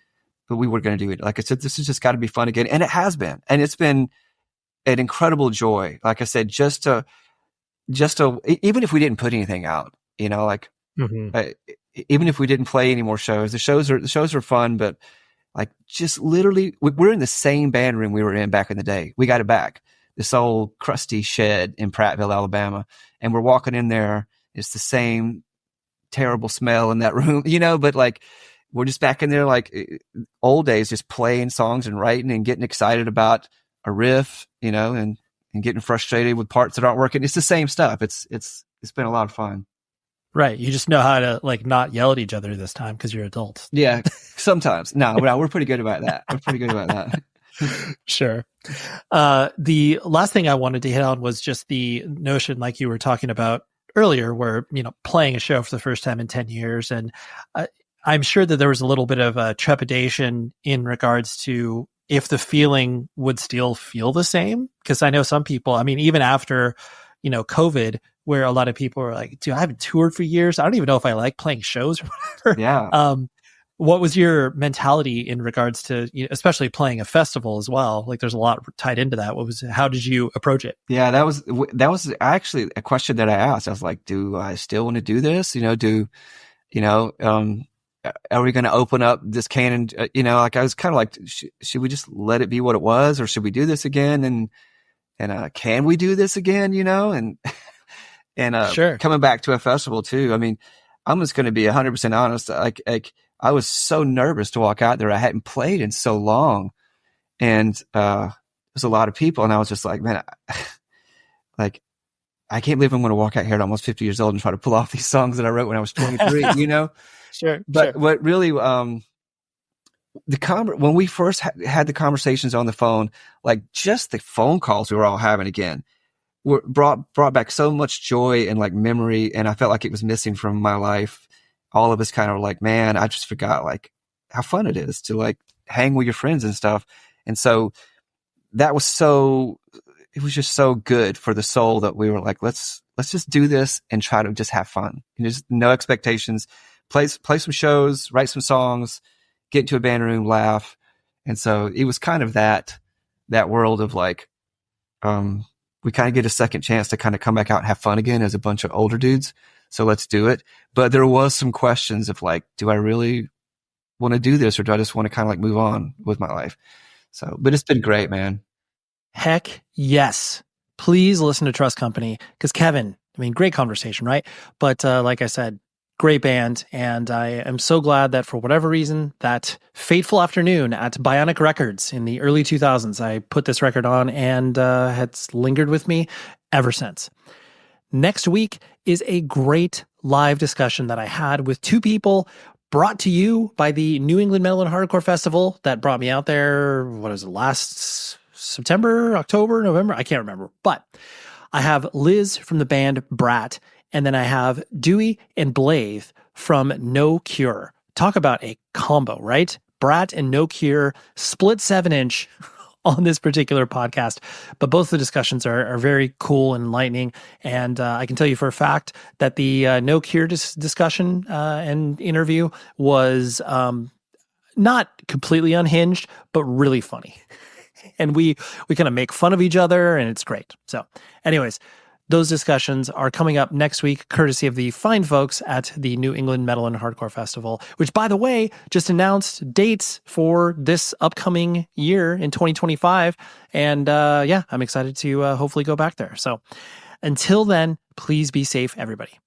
but we were going to do it. Like I said, this has just got to be fun again. And it has been, and it's been an incredible joy. Like I said, just to even if we didn't put anything out, even if we didn't play any more shows, the shows are fun, but like just literally we're in the same band room we were in back in the day. We got it back, this old crusty shed in Prattville, Alabama. And we're walking in there. It's the same terrible smell in that room, but like, we're just back in there, like old days, just playing songs and writing and getting excited about a riff, and and getting frustrated with parts that aren't working. It's the same stuff. It's been a lot of fun. Right. You just know how to like not yell at each other this time because you're adults. Yeah. Sometimes. No, we're pretty good about that. We're pretty good about that. Sure. The last thing I wanted to hit on was just the notion, like you were talking about earlier, where, playing a show for the first time in 10 years. And I'm sure that there was a little bit of trepidation in regards to if the feeling would still feel the same. Because I know some people, I mean, even after, COVID, where a lot of people are like, dude, I haven't toured for years. I don't even know if I like playing shows or whatever. Yeah. What was your mentality in regards to, especially playing a festival as well? Like there's a lot tied into that. How did you approach it? Yeah, that was actually a question that I asked. I was like, do I still want to do this? Are we going to open up this canon? Like I was kind of like, should we just let it be what it was, or should we do this again? And can we do this again? And Sure. Coming back to a festival too. I mean, I'm just going to be 100% honest. Like I was so nervous to walk out there. I hadn't played in so long, and there's a lot of people, and I was just like, man, I can't believe I'm going to walk out here at almost 50 years old and try to pull off these songs that I wrote when I was 23. Sure. But what really, when we first had the conversations on the phone, like just the phone calls we were all having again, brought back so much joy and like memory, and I felt like it was missing from my life. All of us kind of like, man, I just forgot like how fun it is to like hang with your friends and stuff. And so it was just so good for the soul that we were like, let's just do this and try to just have fun. And just no expectations, play some shows, write some songs, get into a band room, laugh. And so it was kind of that world of like, we kind of get a second chance to kind of come back out and have fun again as a bunch of older dudes. So let's do it. But there was some questions of like, do I really want to do this, or do I just want to kind of like move on with my life? So, but it's been great, man. Heck yes. Please listen to Trust Company, because Kevin, I mean, great conversation, right? But like I said, great band. And I am so glad that for whatever reason, that fateful afternoon at Bionic Records in the early 2000s, I put this record on and it's lingered with me ever since. Next week is a great live discussion that I had with two people brought to you by the New England Metal and Hardcore Festival that brought me out there, what was it, last September, October, November? I can't remember. But I have Liz from the band Brat, and then I have Dewey and Blythe from No Cure. Talk about a combo, right? Brat and No Cure, split 7-inch on this particular podcast. But both the discussions are very cool and enlightening. And I can tell you for a fact that the No Cure discussion and interview was not completely unhinged, but really funny. And we kind of make fun of each other, and it's great. So anyways, those discussions are coming up next week, courtesy of the fine folks at the New England Metal and Hardcore Festival, which, by the way, just announced dates for this upcoming year in 2025. And I'm excited to hopefully go back there. So until then, please be safe, everybody.